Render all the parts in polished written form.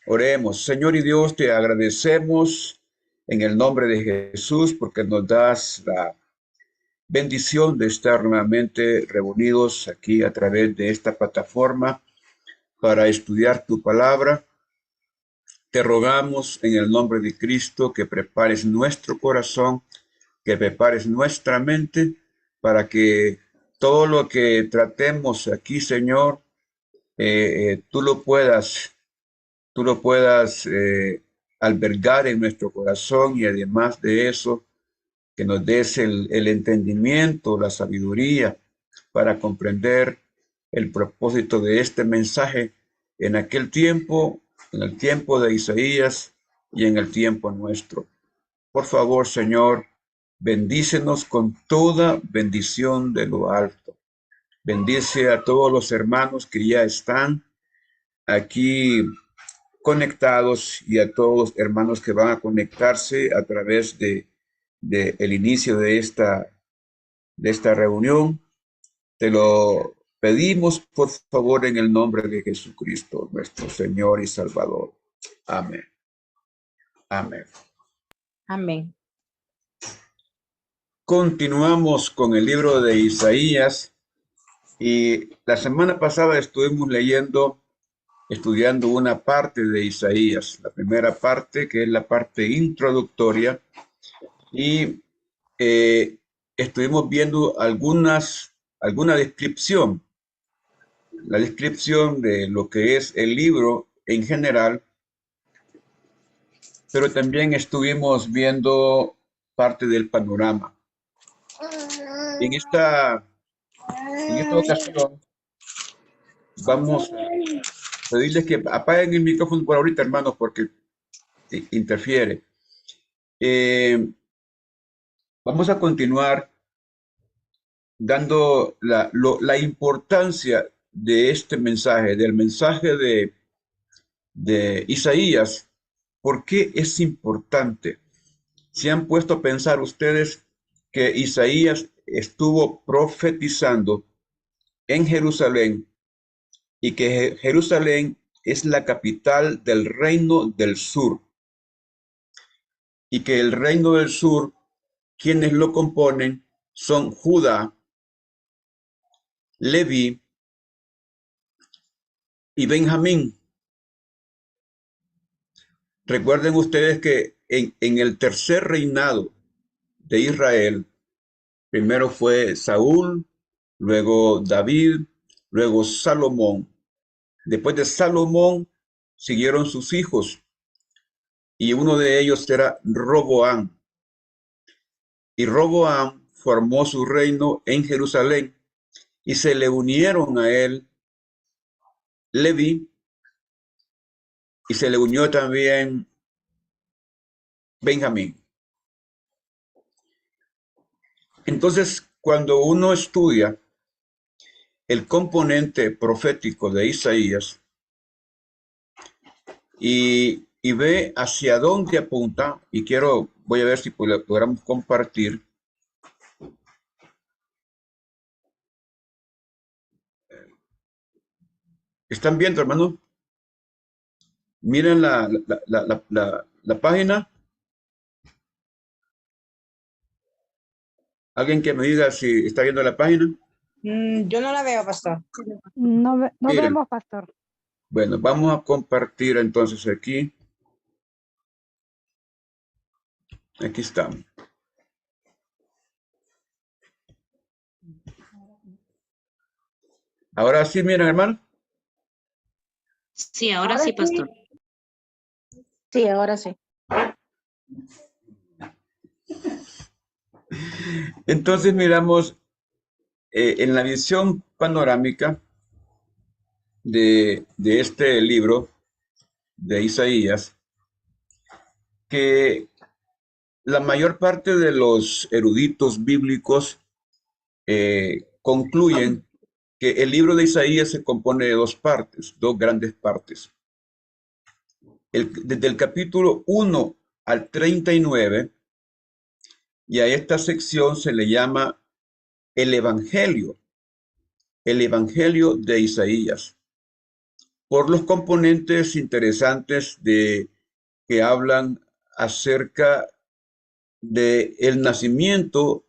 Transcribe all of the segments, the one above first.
Oremos. Señor y Dios, te agradecemos en el nombre de Jesús porque nos das la bendición de estar nuevamente reunidos aquí a través de esta plataforma para estudiar tu palabra. Te rogamos en el nombre de Cristo que prepares nuestro corazón, que prepares nuestra mente para que todo lo que tratemos aquí, Señor, tú lo puedas albergar en nuestro corazón, y además de eso, que nos des el entendimiento, la sabiduría para comprender el propósito de este mensaje en aquel tiempo, en el tiempo de Isaías y en el tiempo nuestro. Por favor, Señor, bendícenos con toda bendición de lo alto. Bendice a todos los hermanos que ya están aquí conectados y a todos los hermanos que van a conectarse a través de el inicio de esta reunión. Te lo pedimos, por favor, en el nombre de Jesucristo, nuestro Señor y Salvador. Amén. Amén. Amén. Continuamos con el libro de Isaías y la semana pasada estuvimos estudiando una parte de Isaías, la primera parte, que es la parte introductoria, y estuvimos viendo alguna descripción, la descripción de lo que es el libro en general, pero también estuvimos viendo parte del panorama. En esta ocasión vamos a pedirles que apaguen el micrófono por ahorita, hermanos, porque interfiere. Vamos a continuar dando la importancia de este mensaje, del mensaje de Isaías. ¿Por qué es importante? ¿Se han puesto a pensar ustedes que Isaías estuvo profetizando en Jerusalén y que Jerusalén es la capital del reino del sur? Y que el reino del sur, quienes lo componen, son Judá, Leví y Benjamín. Recuerden ustedes que en el tercer reinado de Israel, primero fue Saúl, luego David, luego Salomón. Después de Salomón siguieron sus hijos y uno de ellos era Roboam. Y Roboam formó su reino en Jerusalén y se le unieron a él Leví y se le unió también Benjamín. Entonces, cuando uno estudia el componente profético de Isaías y ve hacia dónde apunta, y voy a ver si logramos compartir. ¿Están viendo, hermano? Miren la página. ¿Alguien que me diga si está viendo la página? Yo no la veo, pastor. No Miren. vemos, pastor. Bueno, vamos a compartir entonces aquí. Aquí estamos. Ahora sí, miren, hermano. Sí, ahora sí, pastor. Sí, ahora sí. Entonces miramos en la visión panorámica de este libro de Isaías, que la mayor parte de los eruditos bíblicos concluyen que el libro de Isaías se compone de dos grandes partes. Desde el capítulo 1 al 39, y a esta sección se le llama el Evangelio de Isaías. por los componentes interesantes que hablan acerca de el nacimiento,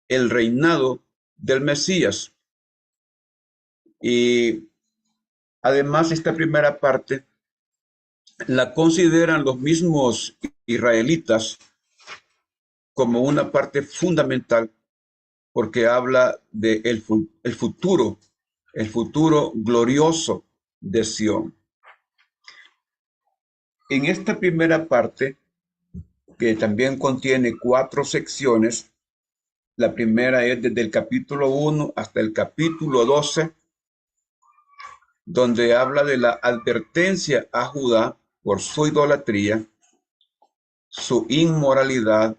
el reinado del Mesías. Y además esta primera parte la consideran los mismos israelitas como una parte fundamental porque habla de el futuro glorioso de Sión. En esta primera parte, que también contiene 4 secciones, la primera es desde el capítulo 1 hasta el capítulo 12, donde habla de la advertencia a Judá por su idolatría, su inmoralidad,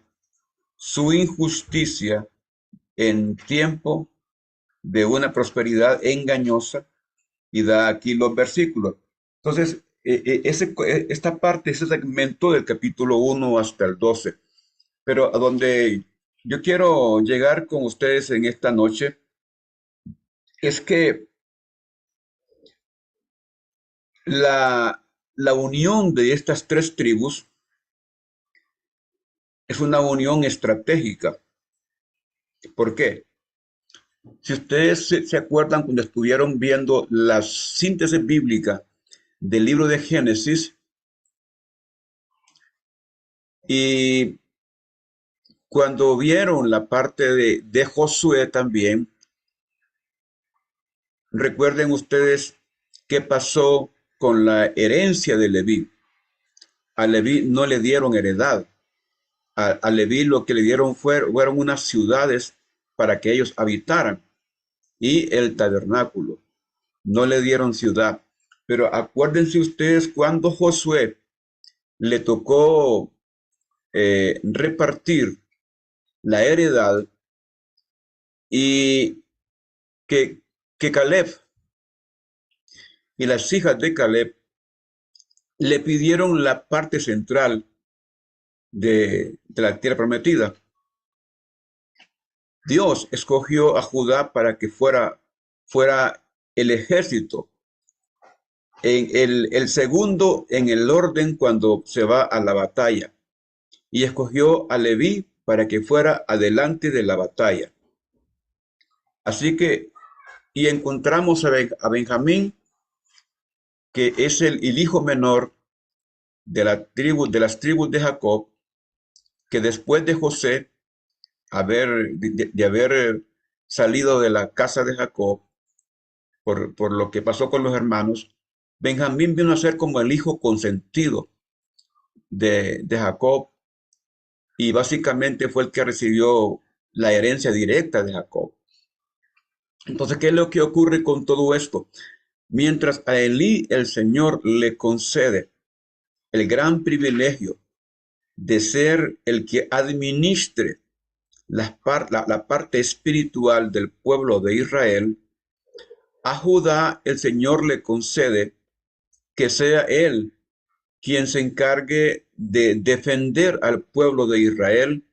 su injusticia en tiempo de una prosperidad engañosa, y da aquí los versículos. Entonces, esta parte, ese segmento del capítulo 1 hasta el 12, pero a donde yo quiero llegar con ustedes en esta noche es que la unión de estas 3 tribus es una unión estratégica. ¿Por qué? Si ustedes se acuerdan cuando estuvieron viendo la síntesis bíblica del libro de Génesis, y cuando vieron la parte de Josué también, recuerden ustedes qué pasó con la herencia de Leví. A Leví no le dieron heredad. A Leví lo que le dieron fueron unas ciudades para que ellos habitaran y el tabernáculo. No le dieron ciudad. Pero acuérdense ustedes cuando Josué le tocó repartir la heredad, y que Caleb y las hijas de Caleb le pidieron la parte central de la tierra prometida. Dios escogió a Judá para que fuera el ejército, en el segundo en el orden cuando se va a la batalla, y escogió a Leví para que fuera adelante de la batalla. Así que, y encontramos a Benjamín, que es el hijo menor de las tribus de Jacob, que después de José de haber salido de la casa de Jacob por lo que pasó con los hermanos, Benjamín vino a ser como el hijo consentido de Jacob, y básicamente fue el que recibió la herencia directa de Jacob. Entonces, ¿qué es lo que ocurre con todo esto? Mientras a Elí el Señor le concede el gran privilegio de ser el que administre la parte espiritual del pueblo de Israel, a Judá el Señor le concede que sea él quien se encargue de defender al pueblo de Israel,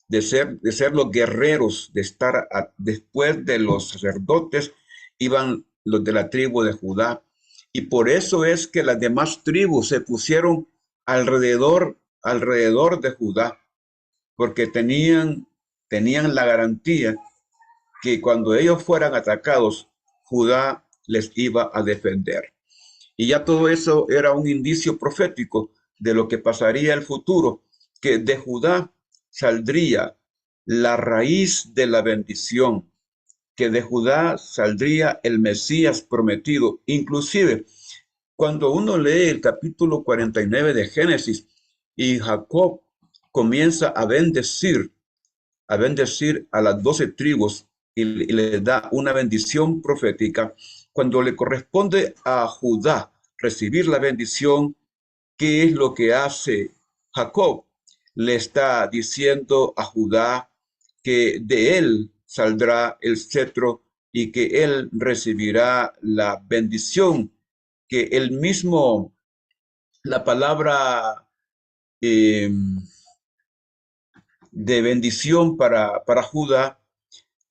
de ser los guerreros, de estar después de los sacerdotes, iban los de la tribu de Judá. Y por eso es que las demás tribus se pusieron alrededor de Judá, porque tenían la garantía que cuando ellos fueran atacados, Judá les iba a defender. Y ya todo eso era un indicio profético de lo que pasaría en el futuro, que de Judá saldría la raíz de la bendición, que de Judá saldría el Mesías prometido. Inclusive, cuando uno lee el capítulo 49 de Génesis y Jacob comienza a bendecir a las 12 tribus y les da una bendición profética, cuando le corresponde a Judá recibir la bendición, ¿qué es lo que hace Jacob? Le está diciendo a Judá que de él saldrá el cetro y que él recibirá la bendición, que él mismo, la palabra de bendición para Judá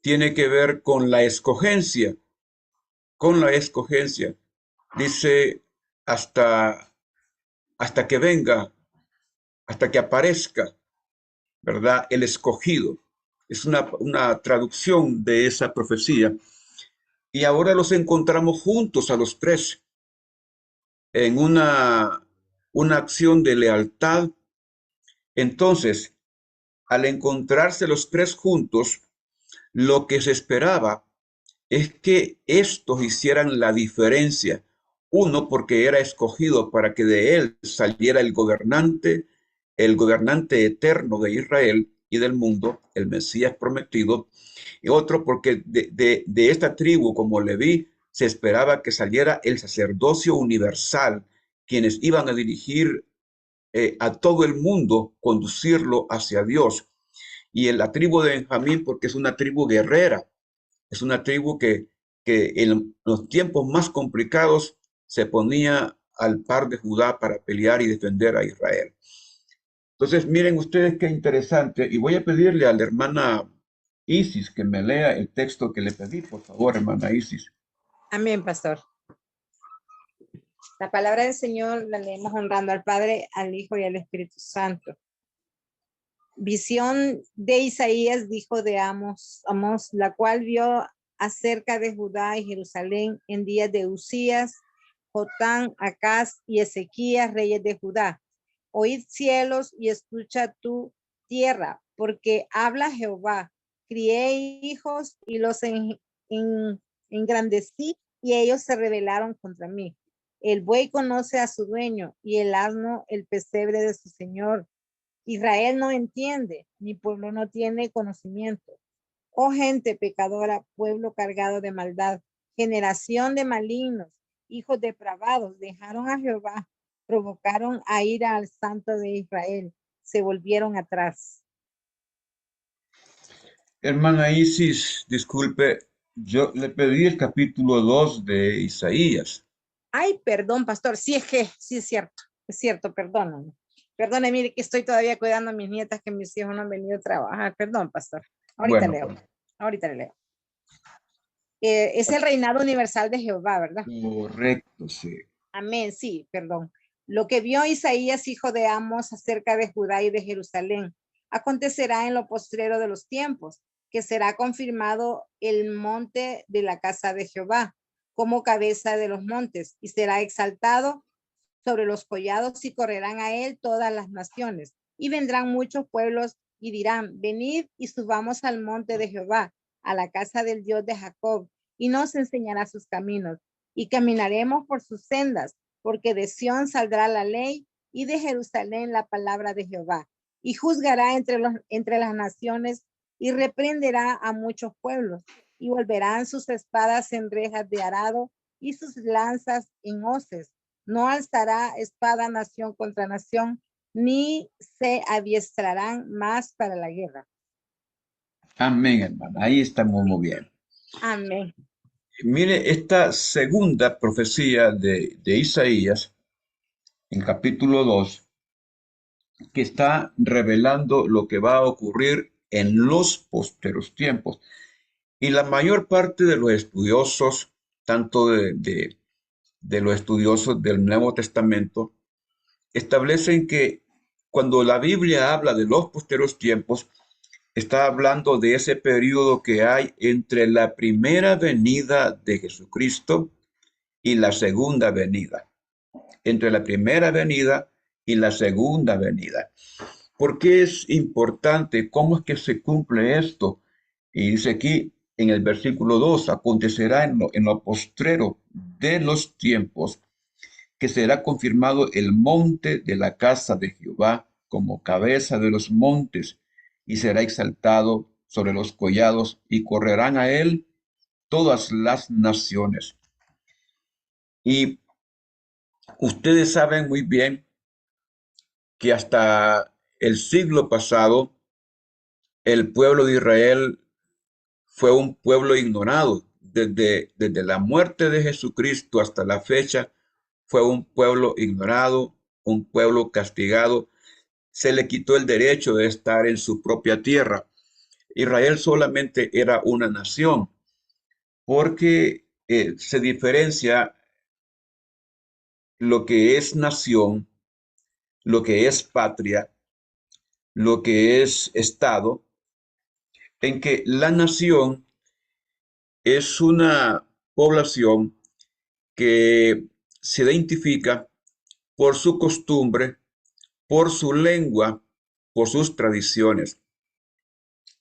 tiene que ver con la escogencia, dice hasta, hasta que venga, hasta que aparezca, ¿verdad? El escogido. Es una traducción de esa profecía. Y ahora los encontramos juntos a los tres en una acción de lealtad. Entonces, al encontrarse los tres juntos, lo que se esperaba es que estos hicieran la diferencia. Uno, porque era escogido para que de él saliera el gobernante eterno de Israel y del mundo, el Mesías prometido. Y otro, porque de esta tribu, como Leví, se esperaba que saliera el sacerdocio universal, quienes iban a dirigir a todo el mundo, conducirlo hacia Dios. Y en la tribu de Benjamín, porque es una tribu guerrera, es una tribu que en los tiempos más complicados se ponía al par de Judá para pelear y defender a Israel. Entonces, miren ustedes qué interesante. Y voy a pedirle a la hermana Isis que me lea el texto que le pedí, por favor, hermana Isis. Amén, pastor. La palabra del Señor la leemos honrando al Padre, al Hijo y al Espíritu Santo. Visión de Isaías, dijo de Amos, la cual vio acerca de Judá y Jerusalén en días de Usías, Jotán, Acaz y Ezequías, reyes de Judá. Oíd cielos y escucha tu tierra, porque habla Jehová. Crié hijos y los engrandecí y ellos se rebelaron contra mí. El buey conoce a su dueño y el asno el pesebre de su señor. Israel no entiende, mi pueblo no tiene conocimiento. Oh gente pecadora, pueblo cargado de maldad, generación de malignos, hijos depravados, dejaron a Jehová, provocaron a ira al Santo de Israel, se volvieron atrás. Hermana Isis, disculpe, yo le pedí el capítulo 2 de Isaías. Ay, perdón, pastor, sí es cierto, perdóname. Perdone, mire que estoy todavía cuidando a mis nietas, que mis hijos no han venido a trabajar. Perdón, pastor. Ahorita Bueno, leo. Ahorita le leo. Es el reinado universal de Jehová, ¿verdad? correcto, sí. Amén, sí, perdón. Lo que vio Isaías, hijo de Amos, acerca de Judá y de Jerusalén, acontecerá en lo postrero de los tiempos, que será confirmado el monte de la casa de Jehová como cabeza de los montes, y será exaltado sobre los collados, y correrán a él todas las naciones. Y vendrán muchos pueblos y dirán, venid y subamos al monte de Jehová, a la casa del Dios de Jacob, y nos enseñará sus caminos, y caminaremos por sus sendas, porque de Sión saldrá la ley y de Jerusalén la palabra de Jehová. Y juzgará entre las naciones y reprenderá a muchos pueblos, y volverán sus espadas en rejas de arado y sus lanzas en hoces. No alzará espada nación contra nación, ni se adiestrarán más para la guerra. Amén, hermana. Ahí estamos muy bien. Amén. Mire, esta segunda profecía de Isaías, en capítulo 2, que está revelando lo que va a ocurrir en los posteros tiempos. Y la mayor parte de los estudiosos, tanto de los estudiosos del Nuevo Testamento, establecen que cuando la Biblia habla de los posteros tiempos, está hablando de ese periodo que hay entre la primera venida de Jesucristo y la segunda venida. Entre la primera venida y la segunda venida. ¿Por qué es importante? ¿Cómo es que se cumple esto? Y dice aquí en el versículo 2, acontecerá en lo postrero de los tiempos que será confirmado el monte de la casa de Jehová como cabeza de los montes y será exaltado sobre los collados y correrán a él todas las naciones. Y ustedes saben muy bien que hasta el siglo pasado el pueblo de Israel fue un pueblo ignorado. Desde la muerte de Jesucristo hasta la fecha fue un pueblo ignorado, un pueblo castigado. Se le quitó el derecho de estar en su propia tierra. Israel solamente era una nación porque se diferencia lo que es nación, lo que es patria, lo que es Estado, en que la nación es una población que se identifica por su costumbre, por su lengua, por sus tradiciones.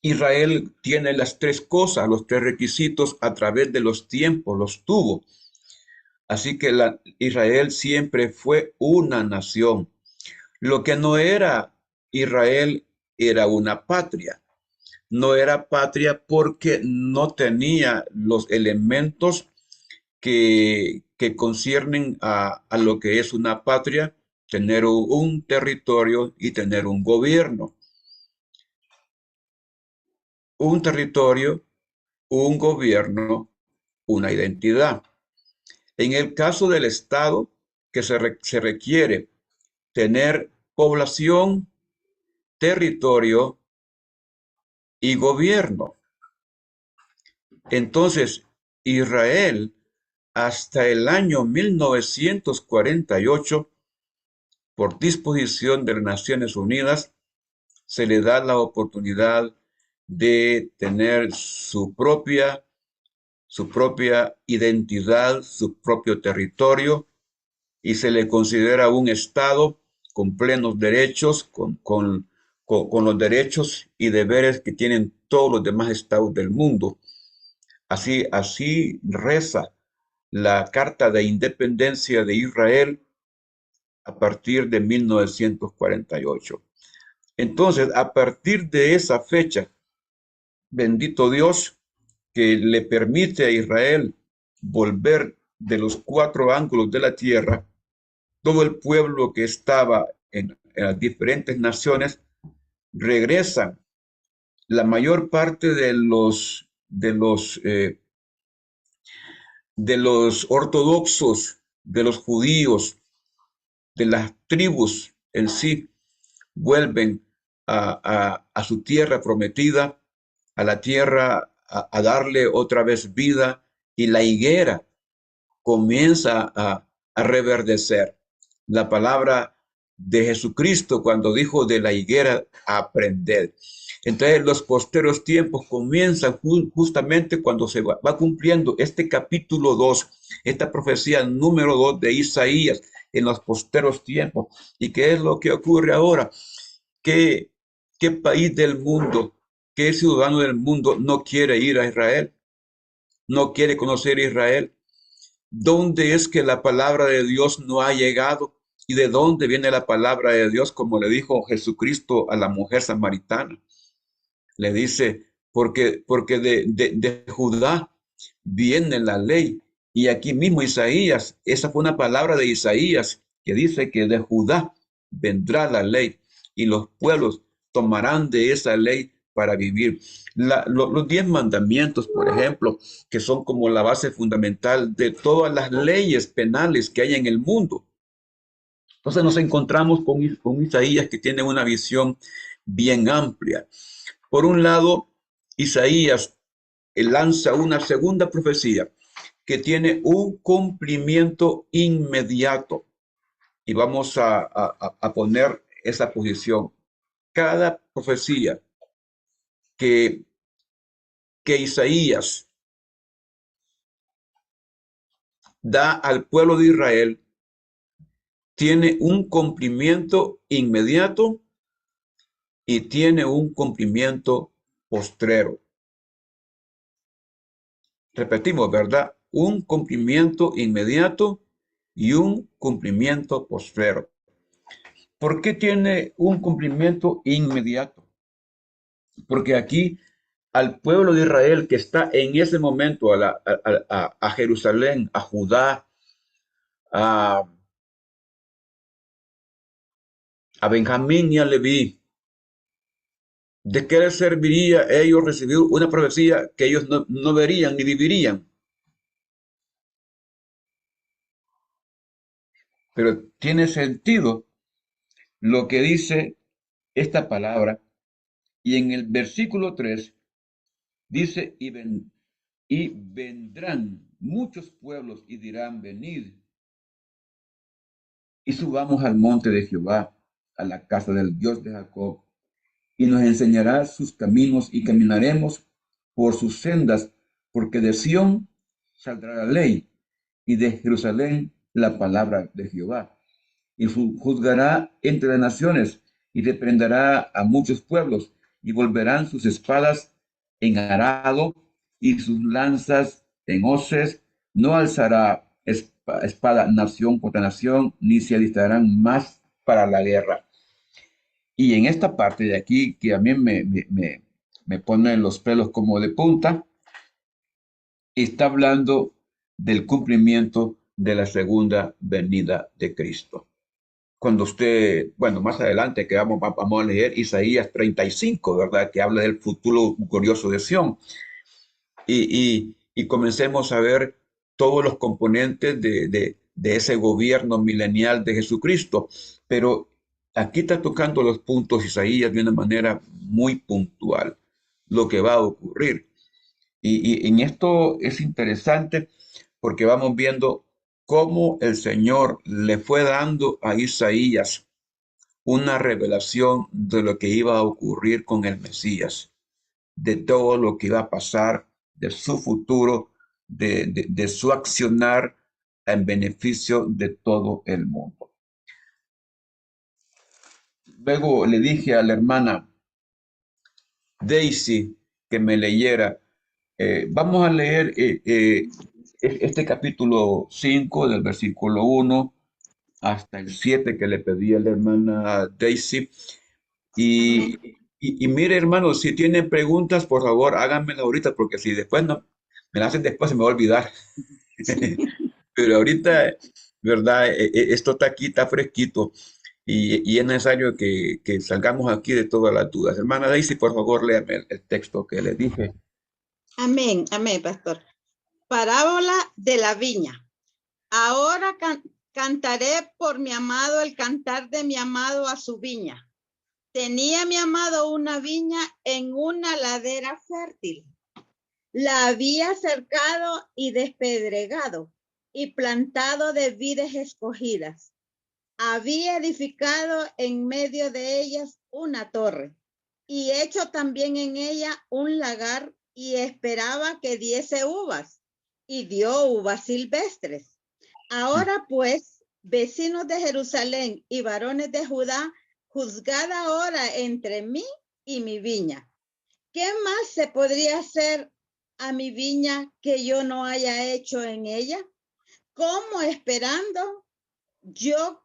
Israel tiene las tres cosas, los tres requisitos a través de los tiempos, los tuvo. Así que Israel siempre fue una nación. Lo que no era Israel era una patria. No era patria porque no tenía los elementos que conciernen a lo que es una patria, tener un territorio y tener un gobierno. Un territorio, un gobierno, una identidad. En el caso del Estado, que se requiere tener población, territorio y gobierno. Entonces, Israel, hasta el año 1948, por disposición de las Naciones Unidas, se le da la oportunidad de tener su propia identidad, su propio territorio, y se le considera un Estado con plenos derechos, con los derechos y deberes que tienen todos los demás estados del mundo. Así reza la Carta de Independencia de Israel a partir de 1948. Entonces, a partir de esa fecha, bendito Dios, que le permite a Israel volver de los cuatro ángulos de la tierra, todo el pueblo que estaba en las diferentes naciones regresan. La mayor parte de los ortodoxos, de los judíos, de las tribus en sí, vuelven a su tierra prometida, a la tierra a darle otra vez vida, y la higuera comienza a reverdecer. La palabra de Jesucristo cuando dijo de la higuera aprender. Entonces los posteros tiempos comienzan justamente cuando se va cumpliendo este capítulo 2, esta profecía número 2 de Isaías en los posteros tiempos. ¿Y qué es lo que ocurre ahora? ¿Qué, qué país del mundo, qué ciudadano del mundo no quiere ir a Israel? ¿No quiere conocer Israel? ¿Dónde es que la palabra de Dios no ha llegado? ¿Y de dónde viene la palabra de Dios? Como le dijo Jesucristo a la mujer samaritana. Le dice, porque de Judá viene la ley. Y aquí mismo Isaías, esa fue una palabra de Isaías que dice que de Judá vendrá la ley y los pueblos tomarán de esa ley para vivir. Los 10 mandamientos, por ejemplo, que son como la base fundamental de todas las leyes penales que hay en el mundo. Entonces nos encontramos con Isaías, que tiene una visión bien amplia. Por un lado, Isaías lanza una segunda profecía que tiene un cumplimiento inmediato. Y vamos a poner esa posición. Cada profecía que, que Isaías da al pueblo de Israel tiene un cumplimiento inmediato y tiene un cumplimiento postrero. Repetimos, ¿verdad? Un cumplimiento inmediato y un cumplimiento postrero. ¿Por qué tiene un cumplimiento inmediato? Porque aquí al pueblo de Israel que está en ese momento, a Jerusalén, a Judá, a, a Benjamín y a Leví, ¿de qué les serviría a ellos recibir una profecía que ellos no verían ni vivirían? Pero tiene sentido lo que dice esta palabra. Y en el versículo 3 dice, y vendrán muchos pueblos y dirán, venid, y subamos al monte de Jehová, a la casa del Dios de Jacob, y nos enseñará sus caminos y caminaremos por sus sendas, porque de Sión saldrá la ley y de Jerusalén la palabra de Jehová. Y juzgará entre las naciones y reprenderá a muchos pueblos y volverán sus espadas en arado y sus lanzas en hoces. No alzará espada nación contra nación, ni se alistarán más para la guerra. Y en esta parte de aquí, que a mí me pone los pelos como de punta, está hablando del cumplimiento de la segunda venida de Cristo. Cuando usted, bueno, más adelante que vamos a leer Isaías 35, ¿verdad? Que habla del futuro glorioso de Sión. Y comencemos a ver todos los componentes de ese gobierno milenial de Jesucristo. Pero aquí está tocando los puntos Isaías de una manera muy puntual, lo que va a ocurrir. Y en esto es interesante porque vamos viendo cómo el Señor le fue dando a Isaías una revelación de lo que iba a ocurrir con el Mesías, de todo lo que iba a pasar, de su futuro, de su accionar en beneficio de todo el mundo. Luego le dije a la hermana Daisy que me leyera. Vamos a leer este capítulo 5 del versículo 1 hasta el 7 que le pedí a la hermana Daisy. Amén. Y mire, hermanos, si tienen preguntas, por favor, háganmelas ahorita, porque si después no, me las hacen después, se me va a olvidar. Pero ahorita, ¿verdad? Esto está aquí, está fresquito, y es necesario que salgamos aquí de todas las dudas. Hermana Daisy, por favor, léame el texto que le dije. Amén, amén, pastor. Parábola de la viña. Ahora cantaré por mi amado el cantar de mi amado a su viña. Tenía mi amado una viña en una ladera fértil. La había cercado y despedregado y plantado de vides escogidas. Había edificado en medio de ellas una torre y hecho también en ella un lagar y esperaba que diese uvas y dio uvas silvestres. Ahora pues, vecinos de Jerusalén y varones de Judá, juzgad ahora entre mí y mi viña. ¿Qué más se podría hacer a mi viña que yo no haya hecho en ella? ¿Cómo esperando yo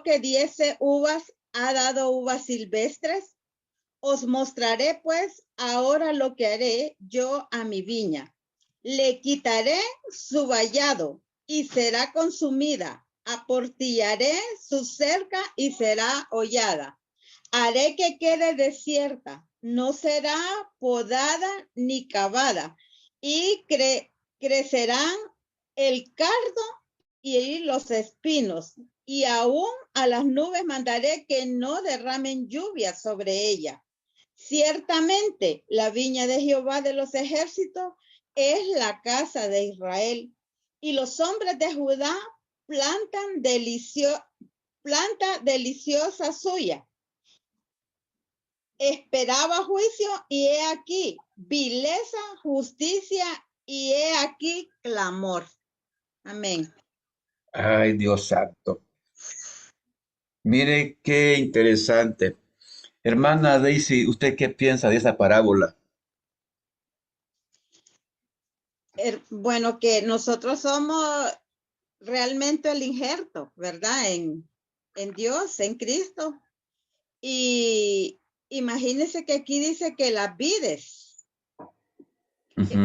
que diese uvas, ha dado uvas silvestres? Os mostraré pues ahora lo que haré yo a mi viña. Le quitaré su vallado y será consumida. Aportillaré su cerca y será hollada. Haré que quede desierta, no será podada ni cavada, y crecerán el cardo y los espinos, y aún a las nubes mandaré que no derramen lluvia sobre ella. Ciertamente, la viña de Jehová de los ejércitos es la casa de Israel, y los hombres de Judá planta deliciosa suya. Esperaba juicio y he aquí vileza, justicia y he aquí clamor. Amén. Ay, Dios santo. Mire qué interesante. Hermana Daisy, ¿usted qué piensa de esa parábola? Bueno, que nosotros somos realmente el injerto, ¿verdad? En Dios, en Cristo. Y imagínense que aquí dice que las vides,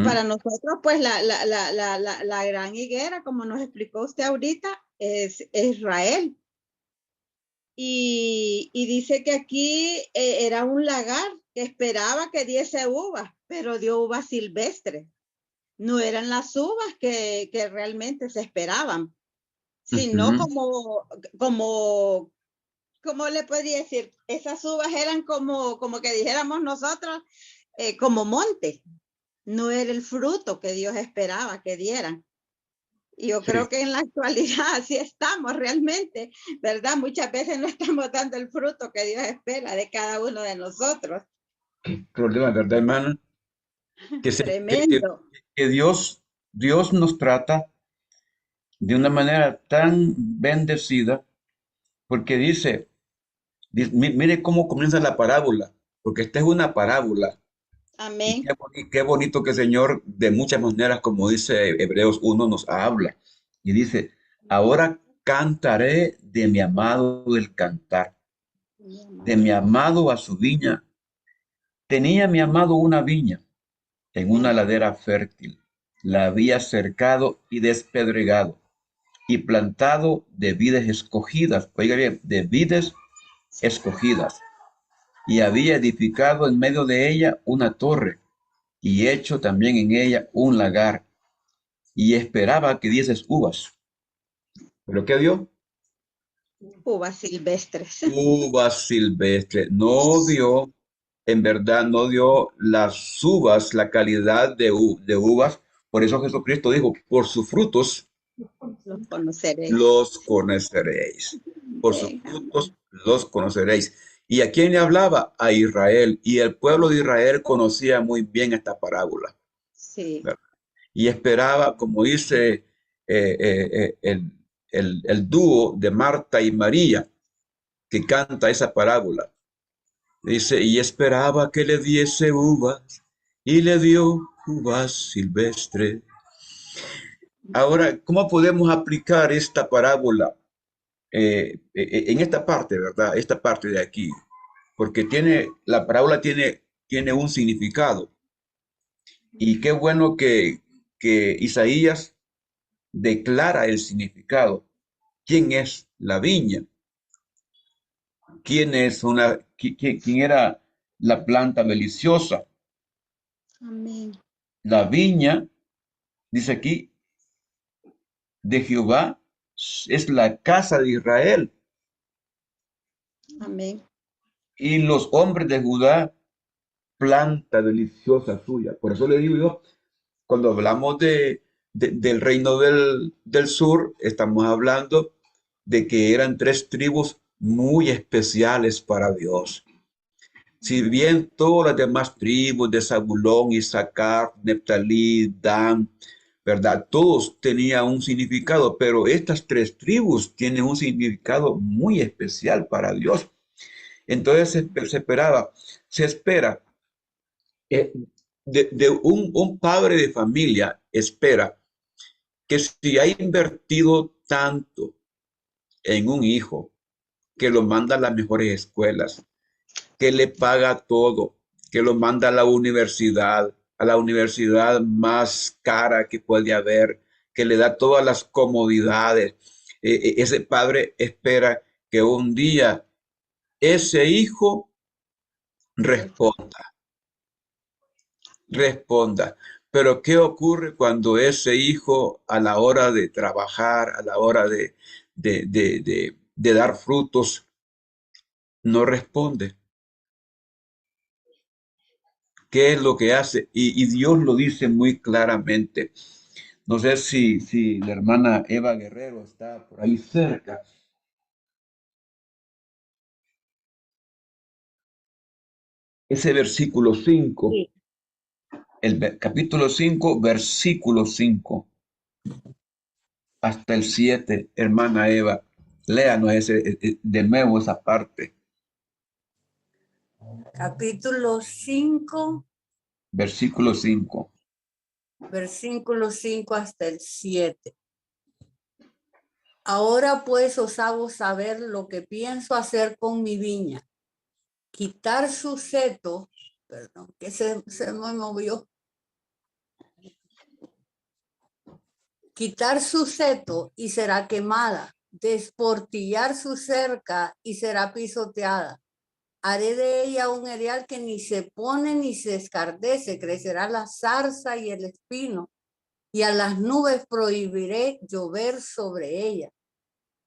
para nosotros, pues la gran higuera, como nos explicó usted ahorita, es Israel. Y dice que aquí era un lagar que esperaba que diese uvas, pero dio uvas silvestres. No eran las uvas que realmente se esperaban, sino como ¿cómo le podría decir? Esas uvas eran como que dijéramos nosotros, como monte. No era el fruto que Dios esperaba que dieran. Y yo Sí, creo que en la actualidad así estamos realmente, ¿verdad? Muchas veces no estamos dando el fruto que Dios espera de cada uno de nosotros. problema, ¿verdad, hermana? Que, Tremendo. que Dios nos trata de una manera tan bendecida, porque mire cómo comienza la parábola, porque esta es una parábola. Y Amén. qué bonito que el Señor, de muchas maneras, como dice Hebreos 1, nos habla. Y dice, ahora cantaré de mi amado el cantar, de mi amado a su viña. Tenía mi amado una viña en una Amén. ladera fértil. La había cercado y despedregado y plantado de vides escogidas. Oiga bien, de vides escogidas. Y había edificado en medio de ella una torre y hecho también en ella un lagar y esperaba que dieses uvas. ¿Pero qué dio? Uvas silvestres. Uvas silvestres. No dio, en verdad, no dio las uvas, la calidad de uvas. Por eso Jesucristo dijo, por sus frutos Los conoceréis. los conoceréis. Por sus Amén, frutos amén. los conoceréis. ¿Y a quién le hablaba? A Israel. Y el pueblo de Israel conocía muy bien esta parábola, Sí. ¿verdad? Y esperaba, como dice el dúo de Marta y María, que canta esa parábola. Dice, y esperaba que le diese uvas, y le dio uvas silvestres. Ahora, ¿cómo podemos aplicar esta parábola en esta parte, verdad? Esta parte de aquí. Porque la parábola tiene un significado. Y qué bueno que Isaías declara el significado. ¿Quién es la viña? ¿Quién era la planta deliciosa? Amén. La viña, dice aquí, de Jehová es la casa de Israel Amén. y los hombres de Judá, planta deliciosa suya. Por eso le digo yo, cuando hablamos del reino del sur, estamos hablando de que eran tres tribus muy especiales para Dios. Si bien todas las demás tribus de Zabulón, Isaacar, Neftalí, Dan, ¿verdad? Todos tenían un significado, pero estas tres tribus tienen un significado muy especial para Dios. Entonces se espera, eh, un padre de familia espera que si ha invertido tanto en un hijo, que lo manda a las mejores escuelas, que le paga todo, que lo manda a la universidad más cara que puede haber, que le da todas las comodidades. Ese padre espera que un día ese hijo responda, responda. Pero ¿qué ocurre cuando ese hijo a la hora de trabajar, a la hora de dar frutos, no responde? ¿Qué es lo que hace? Y Dios lo dice muy claramente. No sé si la hermana Eva Guerrero está por ahí cerca. Ese versículo 5, Sí. capítulo 5, versículo 5 hasta el 7, hermana Eva. Léanos de nuevo esa parte. Capítulo 5, Versículo 5. versículo 5 hasta el 7. Ahora pues os hago saber lo que pienso hacer con mi viña. Quitar su seto, perdón, que se me movió. Quitar su seto y será quemada. Desportillar su cerca y será pisoteada. Haré de ella un erial que ni se pone ni se escardece. Crecerá la zarza y el espino. Y a las nubes prohibiré llover sobre ella.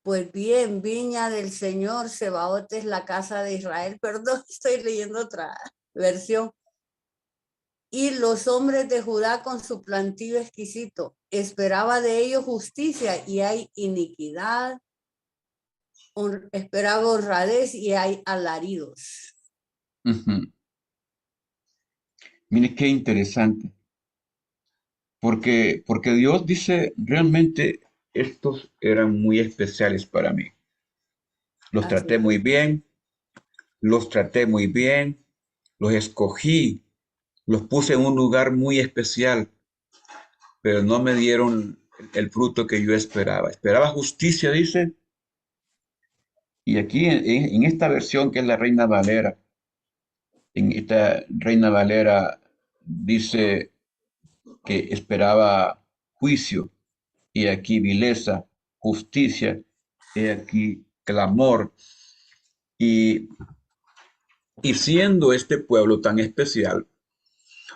Pues bien, viña del Señor, Sebaot es la casa de Israel. Perdón, estoy leyendo otra versión. Y los hombres de Judá con su plantío exquisito, esperaba de ellos justicia y hay iniquidad, esperaba honradez y hay alaridos. Mire qué interesante. Porque Dios dice, realmente estos eran muy especiales para mí. Los Así traté es. muy bien, los traté muy bien, los escogí, los puse en un lugar muy especial, pero no me dieron el fruto que yo esperaba. Esperaba justicia, dice, y aquí en esta versión que es la Reina Valera, en esta Reina Valera dice que esperaba juicio, y aquí vileza, justicia, y aquí clamor. Y, y siendo este pueblo tan especial,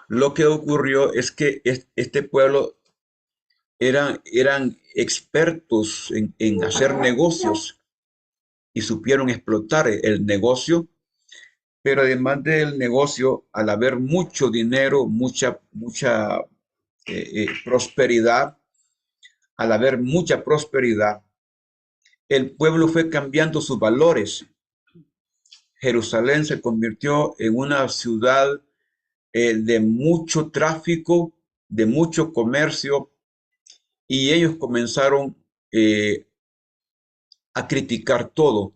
lo que ocurrió es que este pueblo eran expertos en hacer negocios y supieron explotar el negocio, pero además del negocio, al haber mucho dinero, mucha prosperidad, al haber mucha prosperidad, el pueblo fue cambiando sus valores. Jerusalén se convirtió en una ciudad de mucho tráfico, de mucho comercio, y ellos comenzaron a criticar todo,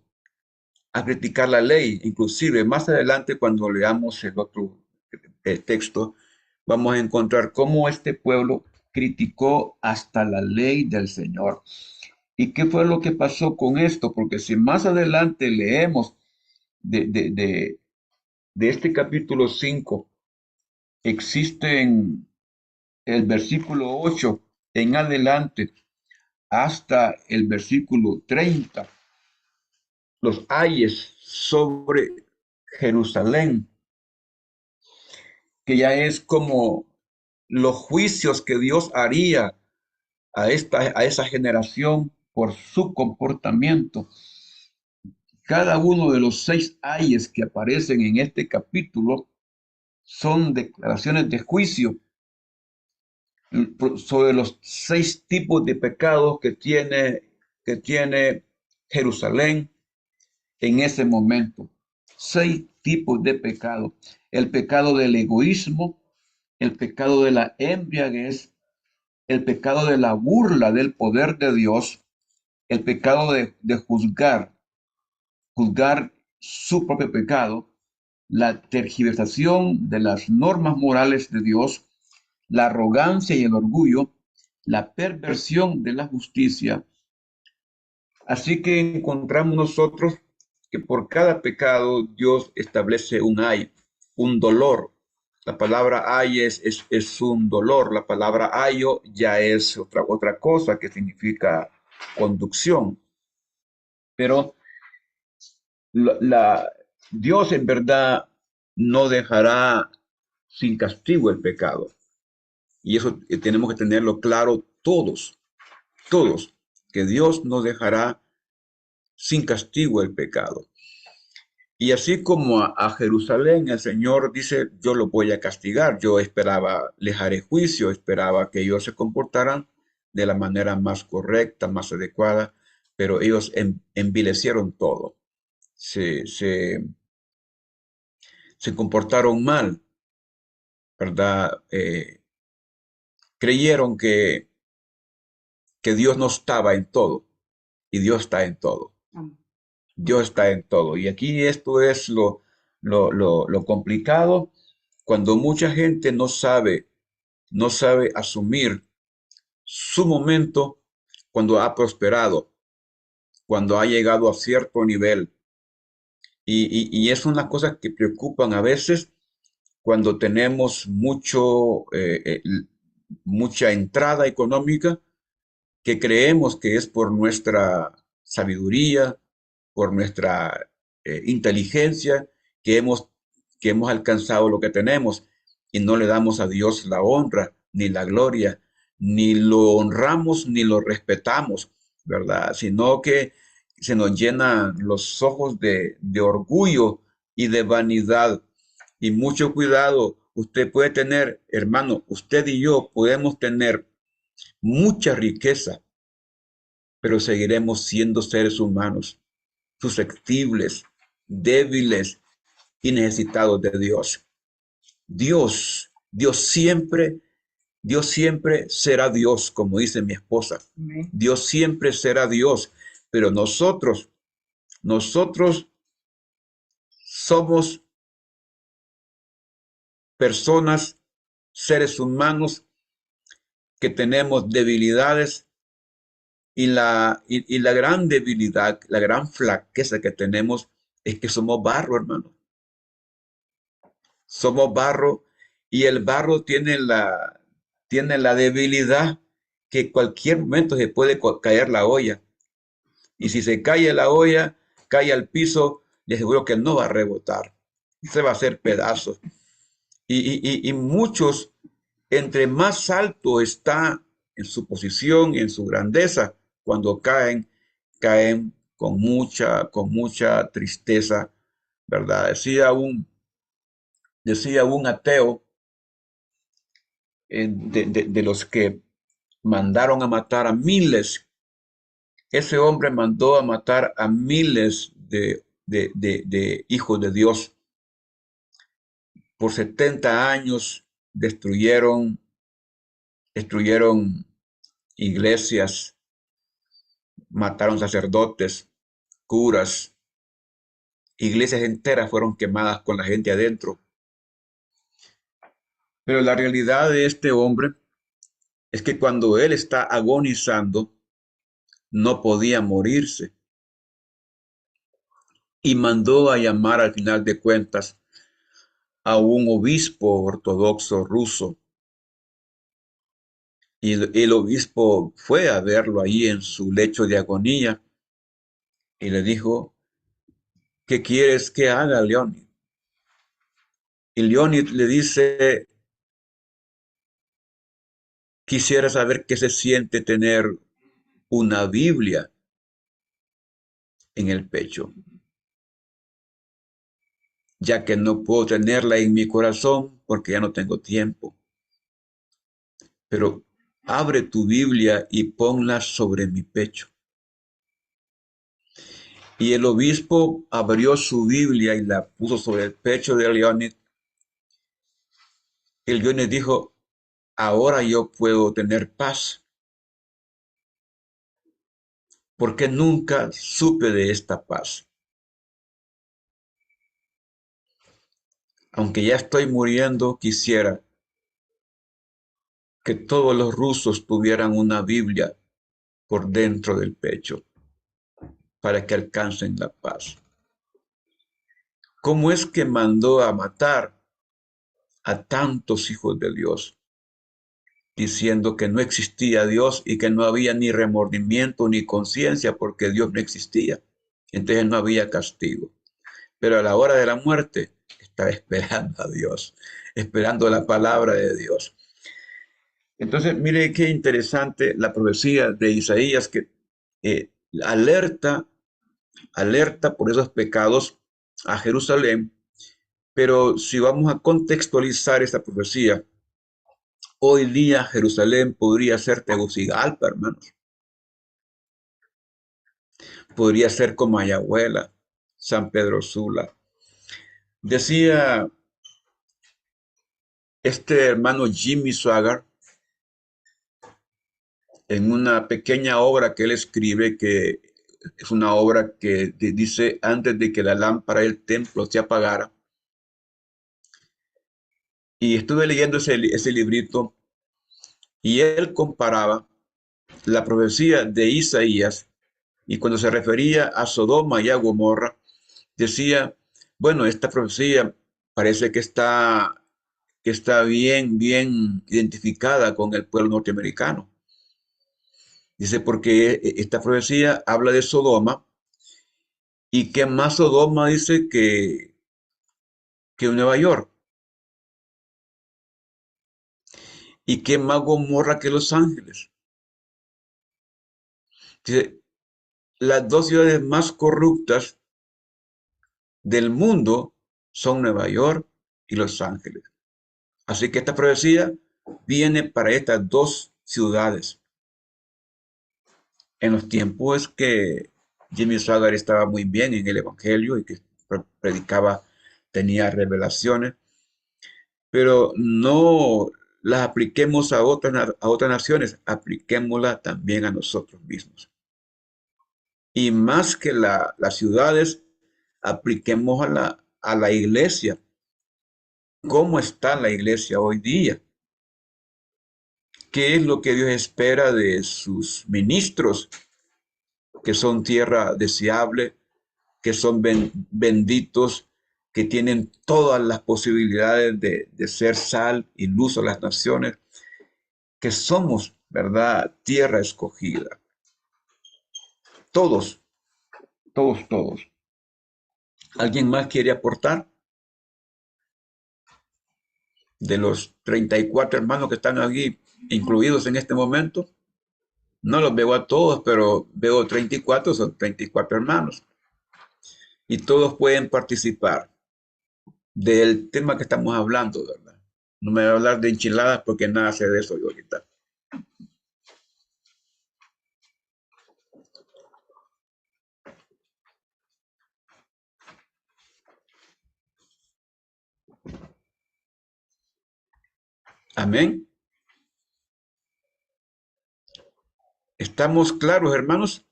a criticar la ley. Inclusive más adelante, cuando leamos el otro texto, vamos a encontrar cómo este pueblo criticó hasta la ley del Señor. ¿Y qué fue lo que pasó con esto? Porque si más adelante leemos de este capítulo 5, existe en el versículo 8 en adelante hasta el versículo 30, los ayes sobre Jerusalén, que ya es como los juicios que Dios haría a esa generación por su comportamiento. Cada uno de los 6 ayes que aparecen en este capítulo son declaraciones de juicio sobre los 6 tipos de pecados que tiene Jerusalén en ese momento. 6 tipos de pecado. El pecado del egoísmo, el pecado de la embriaguez, el pecado de la burla del poder de Dios, el pecado de juzgar su propio pecado, la tergiversación de las normas morales de Dios, la arrogancia y el orgullo, la perversión de la justicia. Así que encontramos nosotros que por cada pecado Dios establece un ay, un dolor. La palabra ay es un dolor. La palabra ayo ya es otra cosa que significa conducción. Pero Dios en verdad no dejará sin castigo el pecado. Y eso tenemos que tenerlo claro todos, que Dios no dejará sin castigo el pecado. Y así como a Jerusalén, el Señor dice, yo lo voy a castigar. Yo esperaba, les haré juicio, esperaba que ellos se comportaran de la manera más correcta, más adecuada, pero ellos envilecieron todo. Se comportaron mal, ¿verdad? Creyeron que Dios no estaba en todo, y Dios está en todo. Dios está en todo. Y aquí esto es lo complicado, cuando mucha gente no sabe asumir su momento cuando ha prosperado, cuando ha llegado a cierto nivel. Y es una cosa que preocupan a veces cuando tenemos mucha entrada económica, que creemos que es por nuestra sabiduría, por nuestra inteligencia, que hemos alcanzado lo que tenemos, y no le damos a Dios la honra ni la gloria, ni lo honramos ni lo respetamos, ¿verdad? Sino que se nos llenan los ojos de orgullo y de vanidad. Y mucho cuidado, usted puede tener, hermano, usted y yo podemos tener mucha riqueza, pero seguiremos siendo seres humanos, susceptibles, débiles y necesitados de Dios. Dios siempre será Dios, como dice mi esposa. Dios siempre será Dios, pero nosotros somos personas, seres humanos que tenemos debilidades y la gran debilidad, la gran flaqueza que tenemos es que somos barro, hermano. Somos barro y el barro tiene la debilidad que cualquier momento se puede caer la olla. Y si se cae la olla, cae al piso, le aseguro que no va a rebotar. Se va a hacer pedazos. Y muchos, entre más alto está en su posición y en su grandeza, cuando caen con mucha tristeza, ¿verdad? Decía un ateo de los que mandaron a matar a miles. Ese hombre mandó a matar a miles de hijos de Dios. Por 70 años destruyeron iglesias, mataron sacerdotes, curas, iglesias enteras fueron quemadas con la gente adentro. Pero la realidad de este hombre es que cuando él está agonizando, no podía morirse. Y mandó a llamar al final de cuentas a un obispo ortodoxo ruso. Y el obispo fue a verlo ahí en su lecho de agonía y le dijo, ¿qué quieres que haga, Leonid? Y Leonid le dice, quisiera saber qué se siente tener una Biblia en el pecho, ya que no puedo tenerla en mi corazón porque ya no tengo tiempo. Pero abre tu Biblia y ponla sobre mi pecho. Y el obispo abrió su Biblia y la puso sobre el pecho de Leonid. El Leonid dijo, ahora yo puedo tener paz, porque nunca supe de esta paz. Aunque ya estoy muriendo, quisiera que todos los rusos tuvieran una Biblia por dentro del pecho para que alcancen la paz. ¿Cómo es que mandó a matar a tantos hijos de Dios, diciendo que no existía Dios y que no había ni remordimiento ni conciencia porque Dios no existía? Entonces no había castigo. Pero a la hora de la muerte estaba esperando a Dios, esperando la palabra de Dios. Entonces, mire qué interesante la profecía de Isaías que alerta por esos pecados a Jerusalén. Pero si vamos a contextualizar esta profecía, hoy día Jerusalén podría ser Tegucigalpa, hermanos. Podría ser Comayagüela, San Pedro Sula. Decía este hermano Jimmy Swaggart en una pequeña obra que él escribe, que es una obra que dice antes de que la lámpara del templo se apagara. Y estuve leyendo ese librito y él comparaba la profecía de Isaías y cuando se refería a Sodoma y a Gomorra, decía, bueno, esta profecía parece que está bien identificada con el pueblo norteamericano. Dice, porque esta profecía habla de Sodoma y que más Sodoma dice que Nueva York. Y que más Gomorra que Los Ángeles. Dice, las dos ciudades más corruptas del mundo son Nueva York y Los Ángeles. Así que esta profecía viene para estas dos ciudades. En los tiempos que Jimmy Swaggart estaba muy bien en el Evangelio y que predicaba, tenía revelaciones, pero no las apliquemos a otras naciones, apliquémoslas también a nosotros mismos. Y más que las ciudades, apliquemos a la iglesia. ¿Cómo está la iglesia hoy día? ¿Qué es lo que Dios espera de sus ministros, que son tierra deseable, que son benditos, que tienen todas las posibilidades de ser sal y luz a las naciones, que somos, ¿verdad?, tierra escogida? Todos, todos, todos. ¿Alguien más quiere aportar? De los 34 hermanos que están aquí incluidos en este momento, no los veo a todos, pero veo 34, son 34 hermanos. Y todos pueden participar del tema que estamos hablando, ¿verdad? No me voy a hablar de enchiladas porque nada sé de eso yo ahorita. Amén. ¿Estamos claros, hermanos?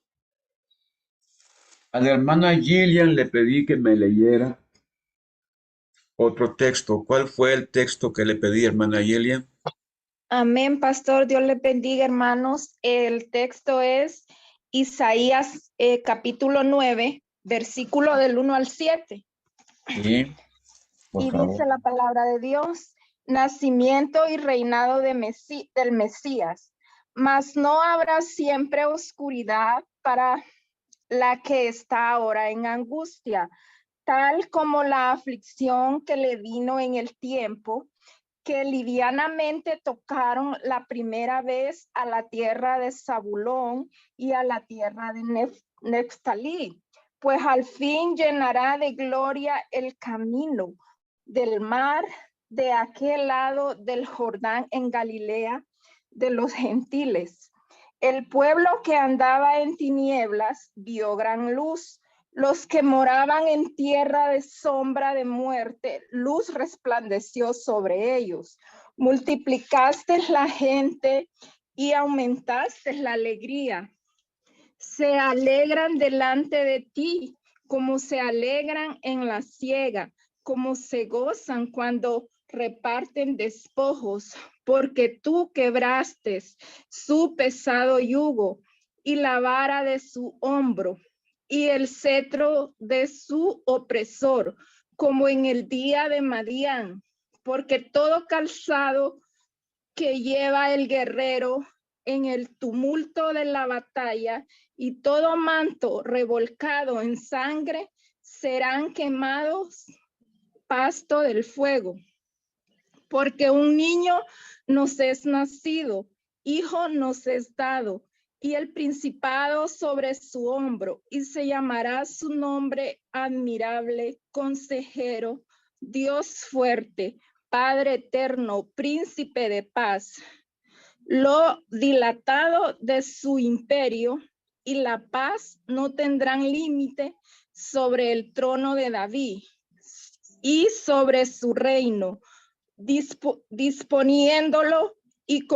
A la hermana Gillian le pedí que me leyera otro texto. ¿Cuál fue el texto que le pedí, hermana Gillian? Amén, pastor. Dios les bendiga, hermanos. El texto es Isaías capítulo 9, versículo del 1 al 7. Sí, por Y favor. dice la palabra de Dios: nacimiento y reinado del Mesías. Mas no habrá siempre oscuridad para la que está ahora en angustia, tal como la aflicción que le vino en el tiempo que livianamente tocaron la primera vez a la tierra de Zabulón y a la tierra de Neftalí, pues al fin llenará de gloria el camino del mar de aquel lado del Jordán en Galilea de los gentiles. El pueblo que andaba en tinieblas vio gran luz. Los que moraban en tierra de sombra de muerte, luz resplandeció sobre ellos. Multiplicaste la gente y aumentaste la alegría. Se alegran delante de ti, como se alegran en la siega, como se gozan cuando reparten despojos, porque tú quebraste su pesado yugo y la vara de su hombro y el cetro de su opresor, como en el día de Madián, porque todo calzado que lleva el guerrero en el tumulto de la batalla y todo manto revolcado en sangre serán quemados pasto del fuego. Porque un niño nos es nacido, hijo nos es dado, y el principado sobre su hombro, y se llamará su nombre admirable, consejero, Dios fuerte, Padre eterno, príncipe de paz. Lo dilatado de su imperio y la paz no tendrán límite sobre el trono de David y sobre su reino, disponiéndolo y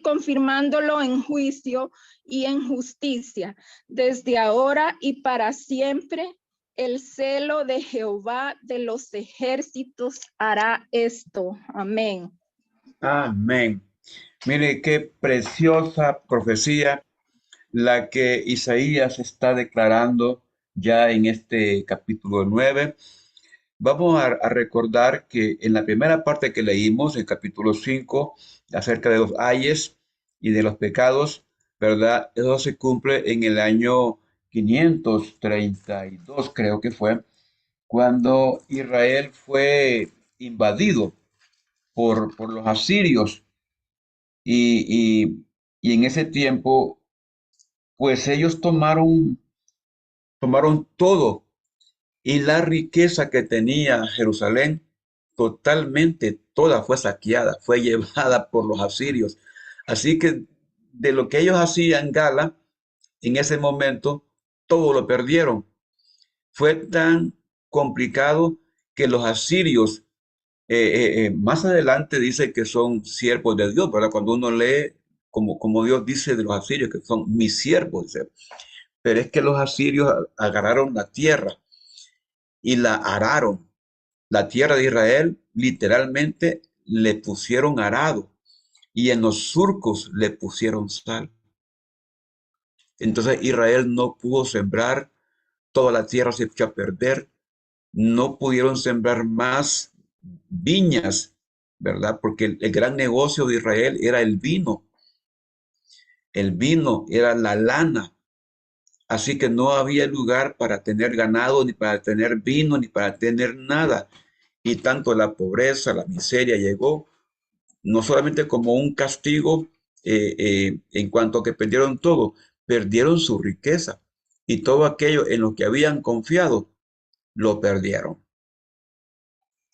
confirmándolo en juicio y en justicia, desde ahora y para siempre. El celo de Jehová de los ejércitos hará esto. Amén. Amén. Mire qué preciosa profecía la que Isaías está declarando ya en este capítulo 9. Vamos a recordar que en la primera parte que leímos, en capítulo 5, acerca de los ayes y de los pecados, ¿verdad? Eso se cumple en el año 532, creo que fue, cuando Israel fue invadido por los asirios. Y en ese tiempo, pues ellos tomaron todo y la riqueza que tenía Jerusalén, totalmente, toda fue saqueada, fue llevada por los asirios. Así que de lo que ellos hacían gala, en ese momento, todo lo perdieron. Fue tan complicado que los asirios, más adelante dice que son siervos de Dios, ¿verdad? Cuando uno lee como Dios dice de los asirios, que son mis siervos, dice. Pero es que los asirios agarraron la tierra y la araron. La tierra de Israel literalmente le pusieron arado y en los surcos le pusieron sal. Entonces Israel no pudo sembrar, toda la tierra se echó a perder, no pudieron sembrar más viñas, ¿verdad? Porque el gran negocio de Israel era el vino era la lana, así que no había lugar para tener ganado, ni para tener vino, ni para tener nada. Y tanto la pobreza, la miseria llegó, no solamente como un castigo en cuanto a que perdieron todo, perdieron su riqueza y todo aquello en lo que habían confiado, lo perdieron.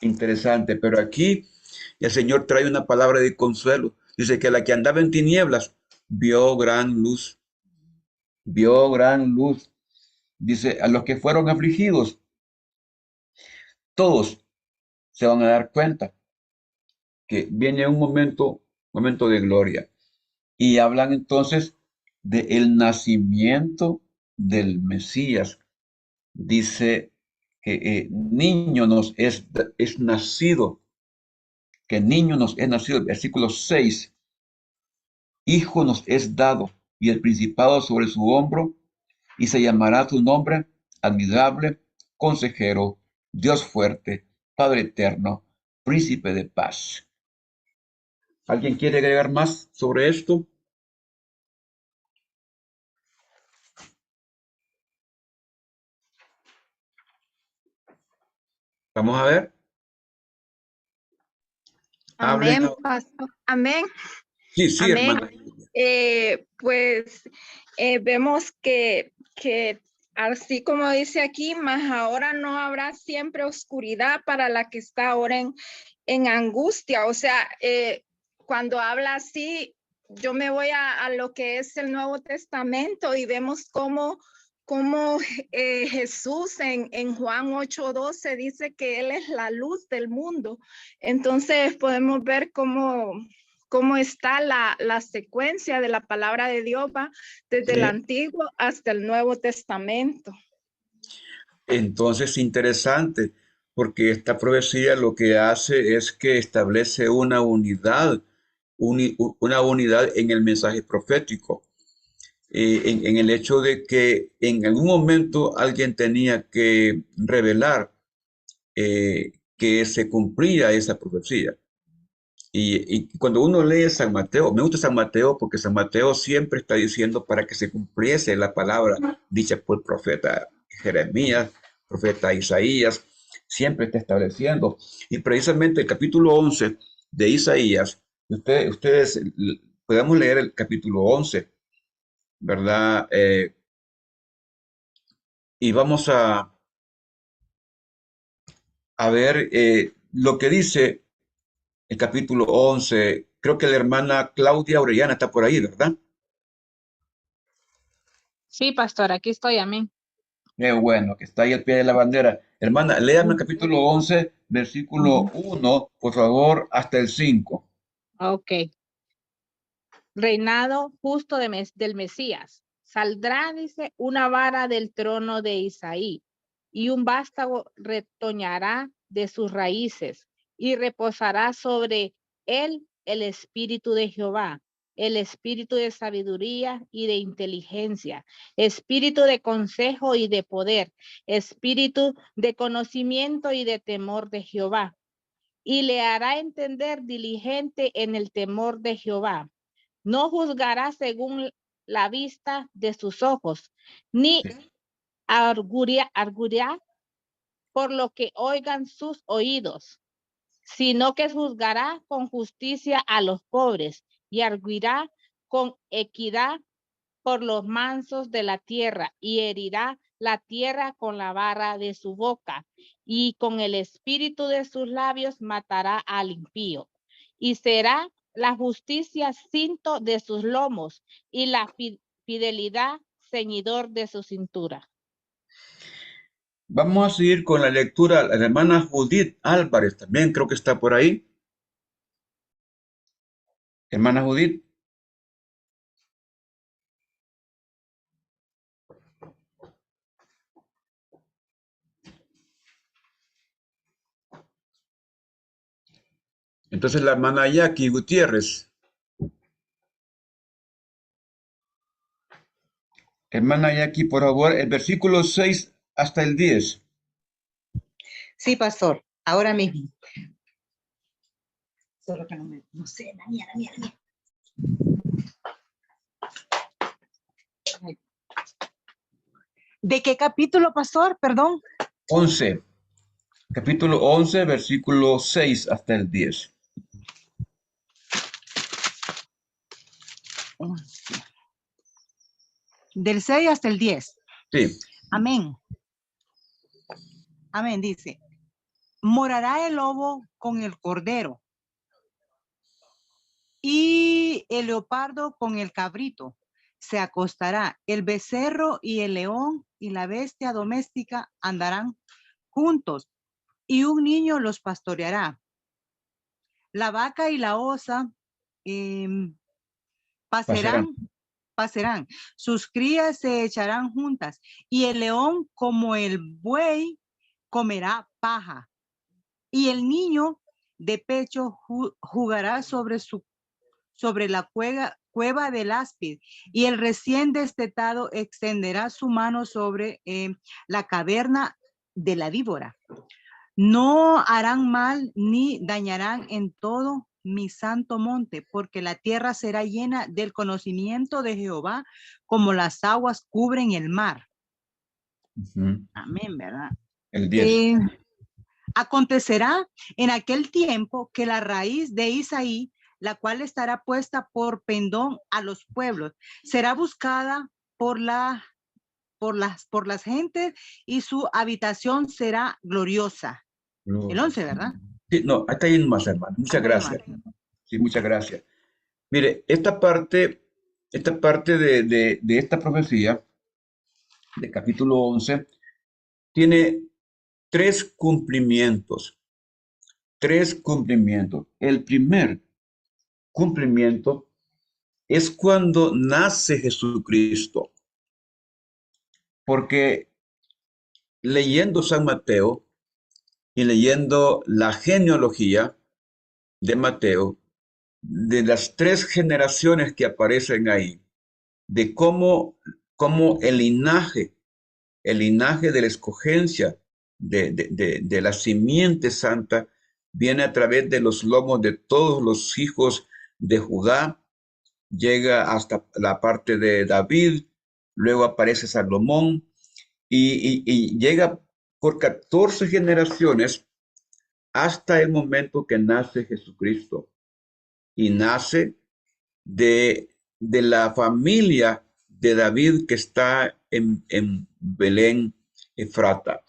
Interesante, pero aquí el Señor trae una palabra de consuelo. Dice que la que andaba en tinieblas vio gran luz, vio gran luz. Dice, a los que fueron afligidos, todos se van a dar cuenta que viene un momento de gloria. Y hablan entonces del nacimiento del Mesías. Dice que niño nos es nacido, que niño nos es nacido, versículo 6, hijo nos es dado y el principado sobre su hombro y se llamará su nombre admirable, consejero, Dios fuerte, Padre eterno, príncipe de paz. ¿Alguien quiere agregar más sobre esto? Vamos a ver. Hablen. Amén, pastor. Amén. Sí, sí, Amén. hermana. Pues vemos que así como dice aquí, más ahora no habrá siempre oscuridad para la que está ahora en angustia. O sea, cuando habla así, yo me voy a lo que es el Nuevo Testamento y vemos cómo Jesús en Juan 8:12 dice que Él es la luz del mundo. Entonces podemos ver cómo está la secuencia de la palabra de Dios va desde el Antiguo hasta el Nuevo Testamento. Entonces, interesante, porque esta profecía lo que hace es que establece una unidad en el mensaje profético, en el hecho de que en algún momento alguien tenía que revelar que se cumplía esa profecía. Y cuando uno lee San Mateo, me gusta San Mateo porque San Mateo siempre está diciendo para que se cumpliese la palabra dicha por el profeta Jeremías, profeta Isaías, siempre está estableciendo. Y precisamente el capítulo 11 de Isaías, ustedes podemos leer el capítulo 11, ¿verdad? Y vamos a ver lo que dice el capítulo 11. Creo que la hermana Claudia Orellana está por ahí, ¿verdad? Sí, pastor, aquí estoy, amén. Qué bueno, que está ahí al pie de la bandera. Hermana, léame el capítulo 11, versículo 1, por favor, hasta el 5. Ok. Reinado justo del Mesías. Saldrá, dice, una vara del trono de Isaí, y un vástago retoñará de sus raíces, y reposará sobre él el espíritu de Jehová, el espíritu de sabiduría y de inteligencia, espíritu de consejo y de poder, espíritu de conocimiento y de temor de Jehová. Y le hará entender diligente en el temor de Jehová. No juzgará según la vista de sus ojos, ni arguirá por lo que oigan sus oídos, sino que juzgará con justicia a los pobres y arguirá con equidad por los mansos de la tierra y herirá la tierra con la vara de su boca, y con el espíritu de sus labios matará al impío. Y será la justicia cinto de sus lomos, y la fidelidad ceñidor de su cintura. Vamos a seguir con la lectura. La hermana Judith Álvarez también creo que está por ahí. Hermana Judith. Entonces la hermana Jackie Gutiérrez. Hermana Jackie, por favor, el versículo 6 hasta el 10. Sí, pastor, ahora mismo. Solo que no sé, la mía. ¿De qué capítulo, pastor? Perdón. 11. Capítulo 11, versículo 6 hasta el 10. 11. Del 6 hasta el 10. Sí. Amén. Amén, dice. Morará el lobo con el cordero y el leopardo con el cabrito. Se acostará el becerro y el león y la bestia doméstica andarán juntos y un niño los pastoreará. La vaca y la osa pasarán. Sus crías se echarán juntas y el león como el buey comerá paja. Y el niño de pecho jugará sobre la cueva del áspid, y el recién destetado extenderá su mano sobre la caverna de la víbora. No harán mal ni dañarán en todo mi santo monte, porque la tierra será llena del conocimiento de Jehová, como las aguas cubren el mar. Amén, ¿verdad? El 10. Acontecerá en aquel tiempo que la raíz de Isaí, la cual estará puesta por pendón a los pueblos, será buscada por las gentes y su habitación será gloriosa. El 11, ¿verdad? Sí, no, hasta ahí más, hermano. Muchas gracias. Sí, muchas gracias. Mire, esta parte de esta profecía, de capítulo 11, tiene tres cumplimientos. El primer cumplimiento es cuando nace Jesucristo. Porque leyendo San Mateo y leyendo la genealogía de Mateo, de las tres generaciones que aparecen ahí, de cómo el linaje de la escogencia de la simiente santa viene a través de los lomos de todos los hijos de Judá, llega hasta la parte de David, luego aparece Salomón y llega por 14 generaciones hasta el momento que nace Jesucristo. Y nace de la familia de David que está en Belén, Efrata.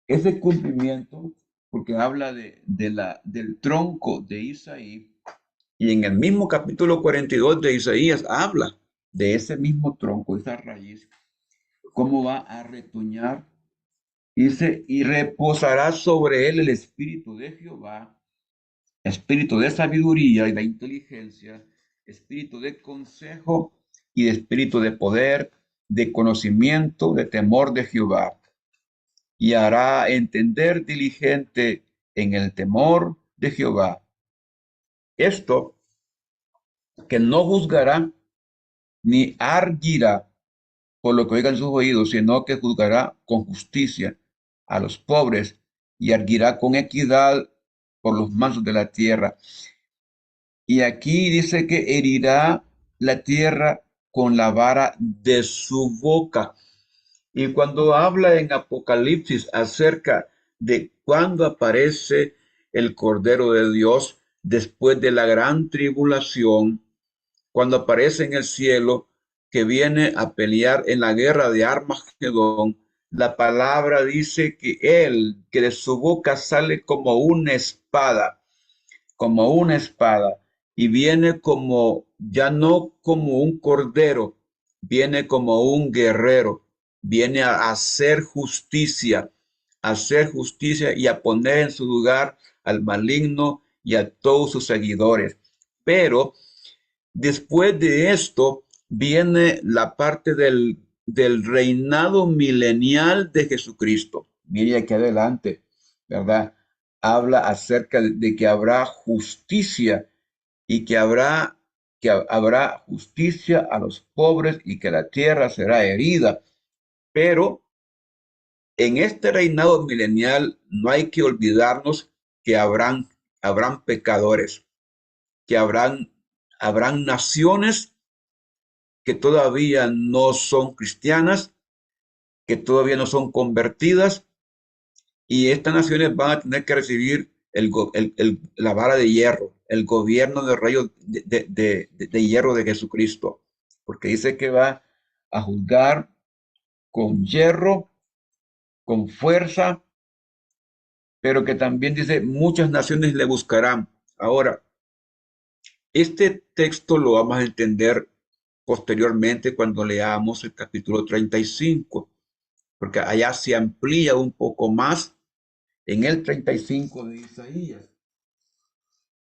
Ese cumplimiento, porque habla del tronco de Isaí, y en el mismo capítulo 42 de Isaías habla de ese mismo tronco, esa raíz, cómo va a retoñar. Dice, y reposará sobre él el espíritu de Jehová, espíritu de sabiduría y de inteligencia, espíritu de consejo y de espíritu de poder, de conocimiento, de temor de Jehová. Y hará entender diligente en el temor de Jehová. Esto, que no juzgará ni arguirá por lo que oigan sus oídos, sino que juzgará con justicia a los pobres y arguirá con equidad por los mansos de la tierra. Y aquí dice que herirá la tierra con la vara de su boca. Y cuando habla en Apocalipsis acerca de cuándo aparece el Cordero de Dios después de la gran tribulación, cuando aparece en el cielo, que viene a pelear en la guerra de Armagedón, la palabra dice que él, que de su boca sale como una espada, y viene como, ya no como un cordero, viene como un guerrero, viene a hacer justicia y a poner en su lugar al maligno y a todos sus seguidores. Pero después de esto viene la parte del reinado milenial de Jesucristo. Mire aquí adelante, ¿verdad? Habla acerca de que habrá justicia y que habrá justicia a los pobres y que la tierra será herida. Pero en este reinado milenial no hay que olvidarnos que habrán pecadores, que habrán naciones que todavía no son cristianas, que todavía no son convertidas, y estas naciones van a tener que recibir la vara de hierro, el gobierno de rayos de hierro de Jesucristo, porque dice que va a juzgar con hierro, con fuerza, pero que también dice muchas naciones le buscarán. Ahora, este texto lo vamos a entender posteriormente cuando leamos el capítulo 35, porque allá se amplía un poco más en el 35 de Isaías,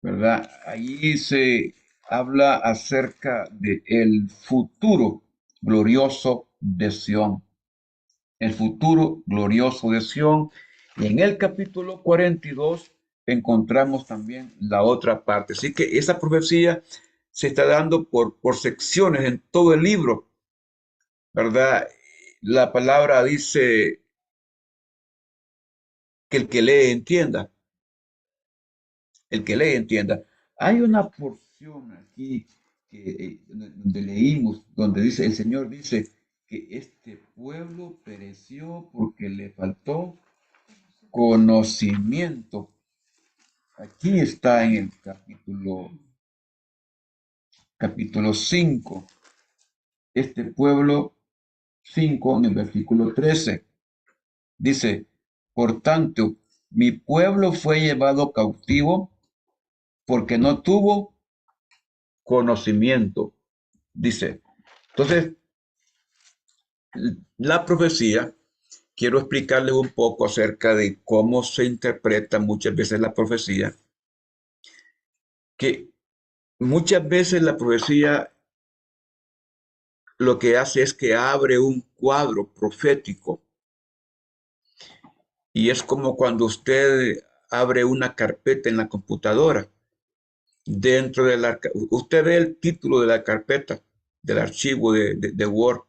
¿verdad? Allí se habla acerca del futuro glorioso de Sión, el futuro glorioso de Sión, y en el capítulo 42 encontramos también la otra parte. Así que esa profecía se está dando por secciones en todo el libro, ¿verdad? La palabra dice que el que lee entienda. El que lee entienda. Hay una porción aquí donde leímos, donde dice, el Señor dice que este pueblo pereció porque le faltó conocimiento. Aquí está en el capítulo 5. Este pueblo 5 en el versículo 13. Dice, por tanto, mi pueblo fue llevado cautivo porque no tuvo conocimiento. Dice, entonces, la profecía, quiero explicarles un poco acerca de cómo se interpreta muchas veces la profecía, que muchas veces la profecía lo que hace es que abre un cuadro profético. Y es como cuando usted abre una carpeta en la computadora. Dentro de usted ve el título de la carpeta, del archivo de Word,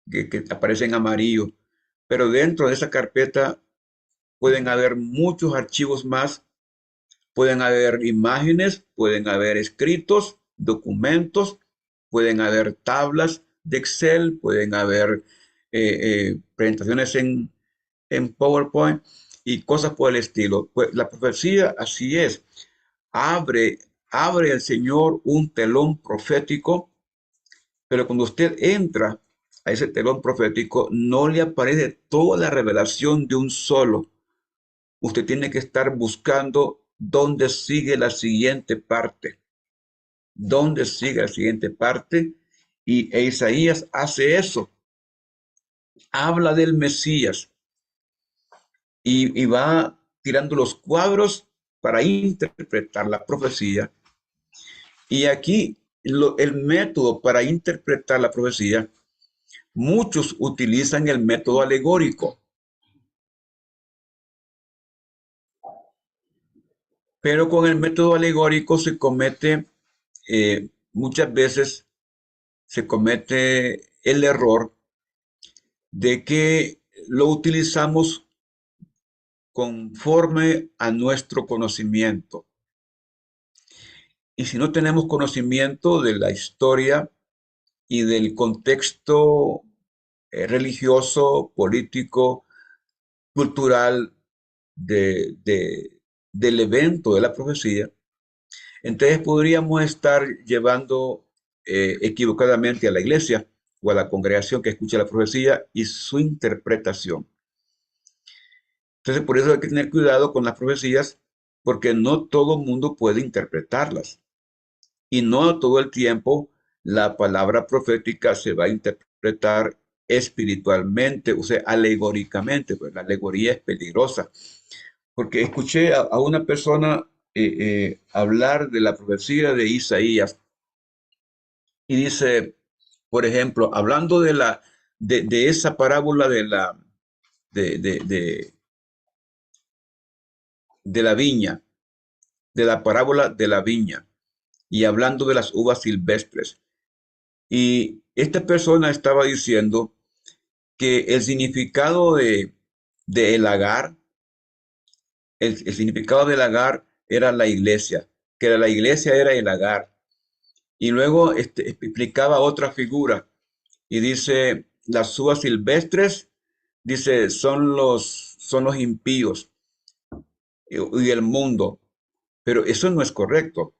que aparece en amarillo. Pero dentro de esa carpeta pueden haber muchos archivos más. Pueden haber imágenes, pueden haber escritos, documentos, pueden haber tablas de Excel, pueden haber presentaciones en PowerPoint y cosas por el estilo. Pues la profecía así es. Abre el Señor un telón profético, pero cuando usted entra a ese telón profético, no le aparece toda la revelación de un solo. Usted tiene que estar buscando dónde sigue la siguiente parte. ¿Dónde sigue la siguiente parte? Y Isaías hace eso. Habla del Mesías y va tirando los cuadros para interpretar la profecía. Y aquí el método para interpretar la profecía, muchos utilizan el método alegórico. Pero con el método alegórico se comete, muchas veces se comete el error de que lo utilizamos conforme a nuestro conocimiento. Y si no tenemos conocimiento de la historia y del contexto religioso, político, cultural del evento de la profecía, entonces podríamos estar llevando equivocadamente a la iglesia o a la congregación que escucha la profecía y su interpretación. Entonces, por eso hay que tener cuidado con las profecías, porque no todo mundo puede interpretarlas. Y no todo el tiempo la palabra profética se va a interpretar espiritualmente, o sea, alegóricamente, pues la alegoría es peligrosa. Porque escuché a una persona hablar de la profecía de Isaías y dice, por ejemplo, hablando de esa parábola de, de, de, de la viña, de la parábola de la viña, y hablando de las uvas silvestres. Y esta persona estaba diciendo que el significado de el Agar, el significado del Agar era la iglesia, que la iglesia era el Agar. Y luego explicaba otra figura y dice, las uvas silvestres, dice, son los impíos y el mundo. Pero eso no es correcto,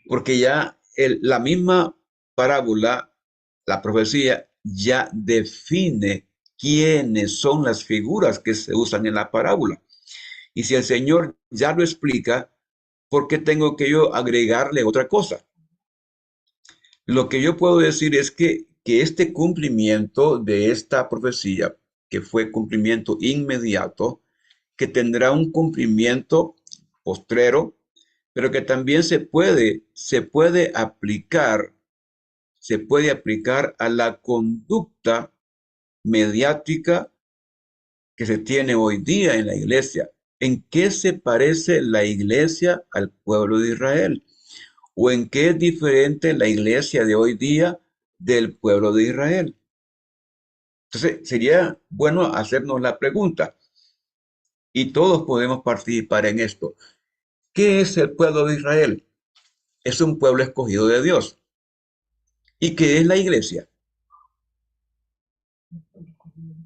porque ya la misma parábola, la profecía, ya define quiénes son las figuras que se usan en la parábola. Y si el Señor ya lo explica, ¿por qué tengo que yo agregarle otra cosa? Lo que yo puedo decir es que este cumplimiento de esta profecía, que fue cumplimiento inmediato, que tendrá un cumplimiento postrero, pero que también se puede aplicar a la conducta mediática que se tiene hoy día en la iglesia. ¿En qué se parece la iglesia al pueblo de Israel? ¿O en qué es diferente la iglesia de hoy día del pueblo de Israel? Entonces, sería bueno hacernos la pregunta, y todos podemos participar en esto. ¿Qué es el pueblo de Israel? Es un pueblo escogido de Dios. ¿Y qué es la iglesia?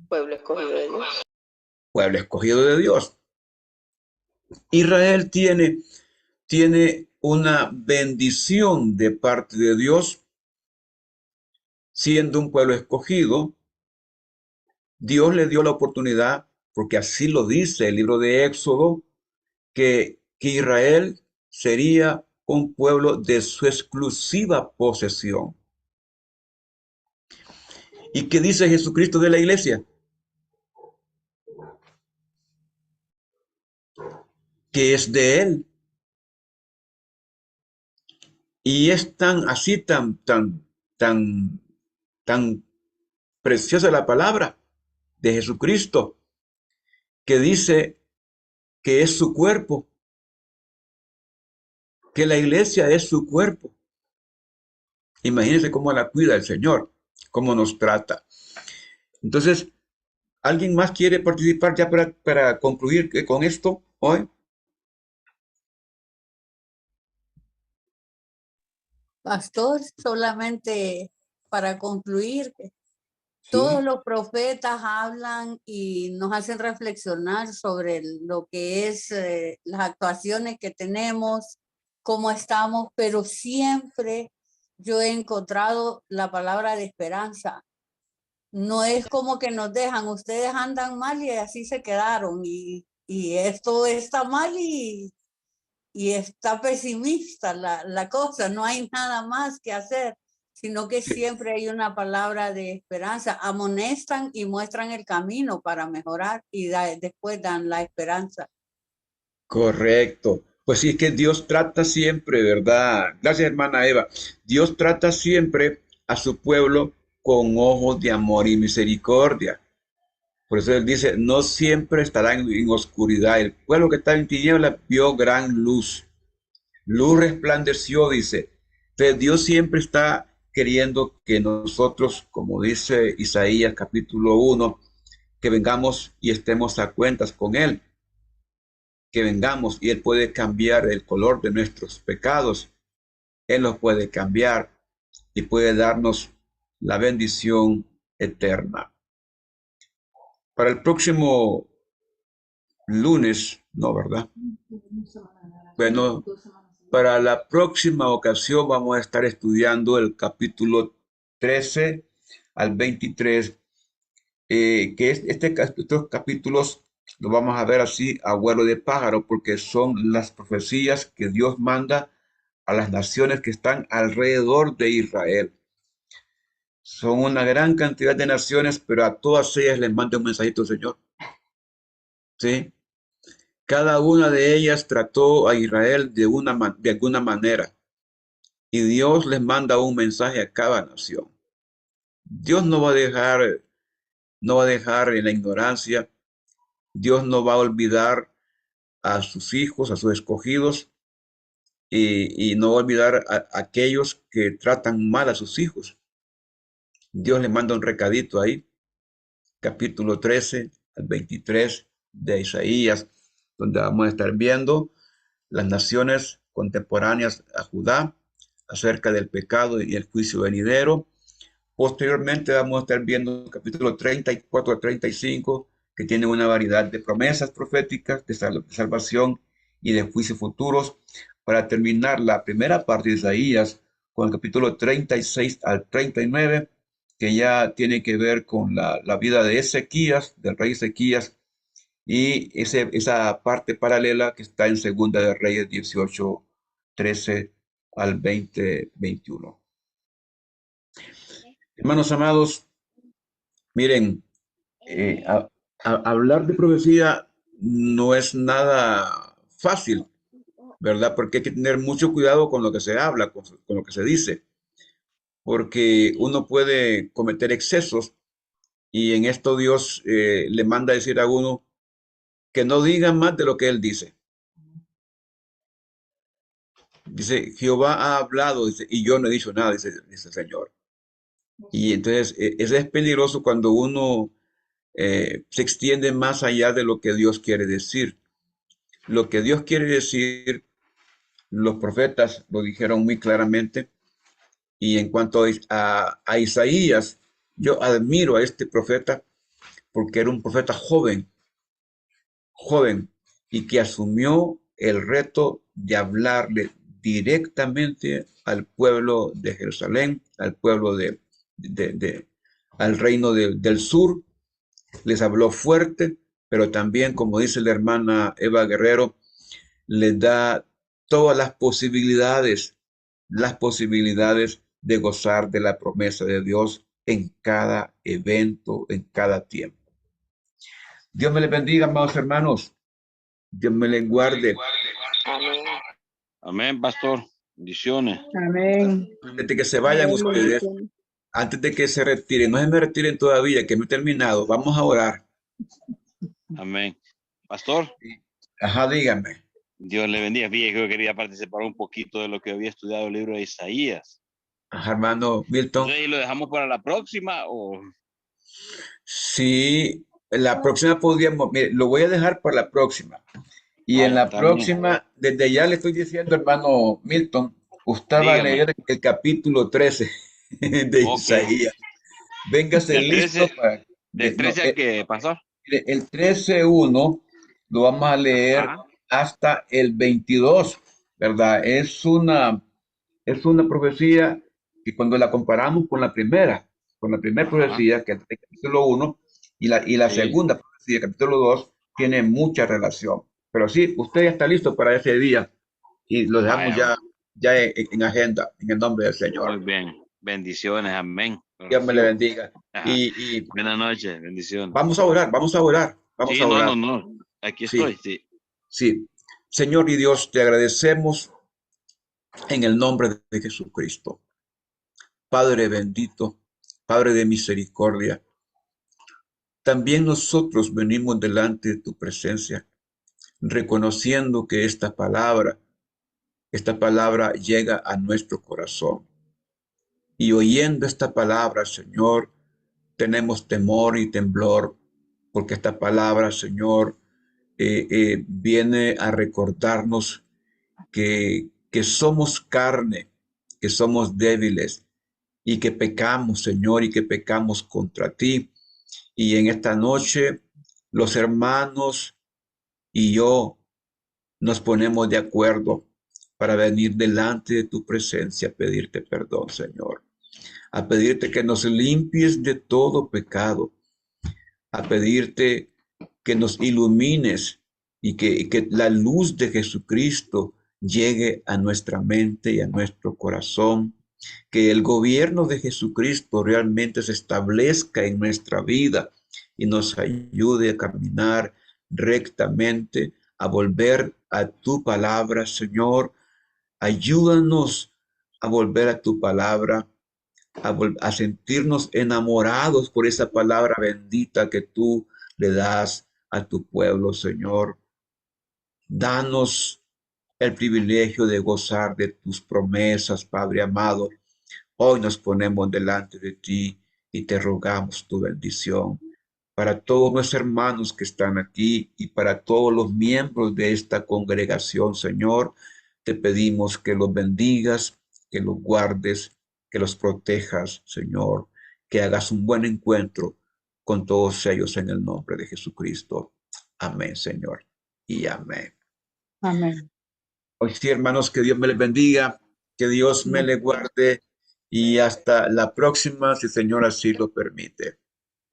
Pueblo escogido de Dios. Pueblo escogido de Dios. Israel tiene una bendición de parte de Dios, siendo un pueblo escogido. Dios le dio la oportunidad, porque así lo dice el libro de Éxodo, que Israel sería un pueblo de su exclusiva posesión. ¿Y qué dice Jesucristo de la iglesia? Que es de él. Y es tan preciosa la palabra de Jesucristo, que dice que es su cuerpo, que la iglesia es su cuerpo. Imagínense cómo la cuida el Señor, cómo nos trata. Entonces, ¿alguien más quiere participar ya para concluir con esto hoy? Pastor, solamente para concluir, Sí. todos los profetas hablan y nos hacen reflexionar sobre lo que es las actuaciones que tenemos, cómo estamos, pero siempre yo he encontrado la palabra de esperanza. No es como que nos dejan, ustedes andan mal y así se quedaron y esto está mal y está pesimista la cosa, no hay nada más que hacer, sino que siempre hay una palabra de esperanza, amonestan y muestran el camino para mejorar y después dan la esperanza. Correcto. Pues sí, es que Dios trata siempre, ¿verdad? Gracias, hermana Eva. Dios trata siempre a su pueblo con ojos de amor y misericordia. Por eso él dice, no siempre estará en oscuridad. El pueblo que está en tinieblas vio gran luz. Luz resplandeció, dice. Entonces Dios siempre está queriendo que nosotros, como dice Isaías capítulo 1, que vengamos y estemos a cuentas con Él. Que vengamos y Él puede cambiar el color de nuestros pecados. Él los puede cambiar y puede darnos la bendición eterna. Para el próximo lunes, no, ¿verdad? Bueno, para la próxima ocasión vamos a estar estudiando el capítulo 13 al 23, estos capítulos los vamos a ver así a vuelo de pájaro, porque son las profecías que Dios manda a las naciones que están alrededor de Israel. Son una gran cantidad de naciones, pero a todas ellas les manda un mensajito, Señor. ¿Sí? Cada una de ellas trató a Israel de alguna manera, y Dios les manda un mensaje a cada nación. Dios no va a dejar en la ignorancia. Dios no va a olvidar a sus hijos, a sus escogidos, y no va a olvidar a aquellos que tratan mal a sus hijos. Dios le manda un recadito ahí, capítulo 13 al 23 de Isaías, donde vamos a estar viendo las naciones contemporáneas a Judá acerca del pecado y el juicio venidero. Posteriormente vamos a estar viendo el capítulo 34 a 35, que tiene una variedad de promesas proféticas de salvación y de juicios futuros, para terminar la primera parte de Isaías con el capítulo 36 al 39, que ya tiene que ver con la vida de Ezequías, del rey Ezequías, y esa parte paralela que está en Segunda de Reyes 18, 13 al 20, 21. Hermanos amados, miren, hablar de profecía no es nada fácil, ¿verdad? Porque hay que tener mucho cuidado con lo que se habla, con lo que se dice, porque uno puede cometer excesos, y en esto Dios le manda a decir a uno que no diga más de lo que él dice. Dice, Jehová ha hablado, dice, y yo no he dicho nada, dice el Señor. Y entonces eso es peligroso cuando uno se extiende más allá de lo que Dios quiere decir. Lo que Dios quiere decir, los profetas lo dijeron muy claramente. Y en cuanto a Isaías, yo admiro a este profeta porque era un profeta joven, y que asumió el reto de hablarle directamente al pueblo de Jerusalén, al pueblo al reino del sur. Les habló fuerte, pero también, como dice la hermana Eva Guerrero, les da todas las posibilidades de gozar de la promesa de Dios en cada evento, en cada tiempo. Dios me les bendiga, amados hermanos. Dios me les guarde. Amén. Amén, pastor. Bendiciones. Amén. Antes de que se vayan ustedes, antes de que se retiren, no se me retiren todavía, que no he terminado. Vamos a orar. Amén. Pastor. Ajá, dígame. Dios le bendiga. Fíjate que yo quería participar un poquito de lo que había estudiado el libro de Isaías. Ajá, hermano Milton. Entonces, ¿y lo dejamos para la próxima o...? Sí, la próxima podríamos, mire, lo voy a dejar para la próxima. Y en la próxima, desde ya le estoy diciendo, hermano Milton, usted va a leer el capítulo 13 de Isaías. Véngase listo para... ¿Del 13 al qué, pastor? El 13:1 lo vamos a leer hasta el 22, ¿verdad? Es una profecía que cuando la comparamos con la primera profecía, que es el capítulo 1, y la segunda profecía, capítulo 2, tiene mucha relación. Pero sí, usted ya está listo para ese día y lo dejamos ya en agenda, en el nombre del Señor. Muy bien. Bendiciones, amén. Dios me le bendiga. Y buenas noches, bendiciones. Vamos a orar. Vamos a orar. No. Aquí estoy, Sí. Señor y Dios, te agradecemos en el nombre de Jesucristo. Padre bendito, Padre de misericordia, también nosotros venimos delante de tu presencia, reconociendo que esta palabra llega a nuestro corazón. Y oyendo esta palabra, Señor, tenemos temor y temblor, porque esta palabra, Señor, viene a recordarnos que somos carne, que somos débiles y que pecamos, Señor, y que pecamos contra ti. Y en esta noche, los hermanos y yo nos ponemos de acuerdo para venir delante de tu presencia a pedirte perdón, Señor. a pedirte que nos limpies de todo pecado, a pedirte que nos ilumines y que la luz de Jesucristo llegue a nuestra mente y a nuestro corazón, que el gobierno de Jesucristo realmente se establezca en nuestra vida y nos ayude a caminar rectamente, a volver a tu palabra, Señor. Ayúdanos a volver a tu palabra, a sentirnos enamorados por esa palabra bendita que tú le das a tu pueblo, Señor. Danos el privilegio de gozar de tus promesas, Padre amado. Hoy nos ponemos delante de ti y te rogamos tu bendición para todos nuestros hermanos que están aquí y para todos los miembros de esta congregación, Señor. Te pedimos que los bendigas, que los guardes, que los protejas, Señor, que hagas un buen encuentro con todos ellos en el nombre de Jesucristo. Amén, Señor, y amén. Amén. Hoy sí, hermanos, que Dios me les bendiga, que Dios me les guarde y hasta la próxima, si el Señor así lo permite.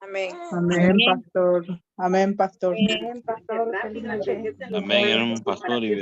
Amén. Amén, pastor. Amén, pastor. Bien, pastor. Feliz noche. Amén, hermano pastor. Y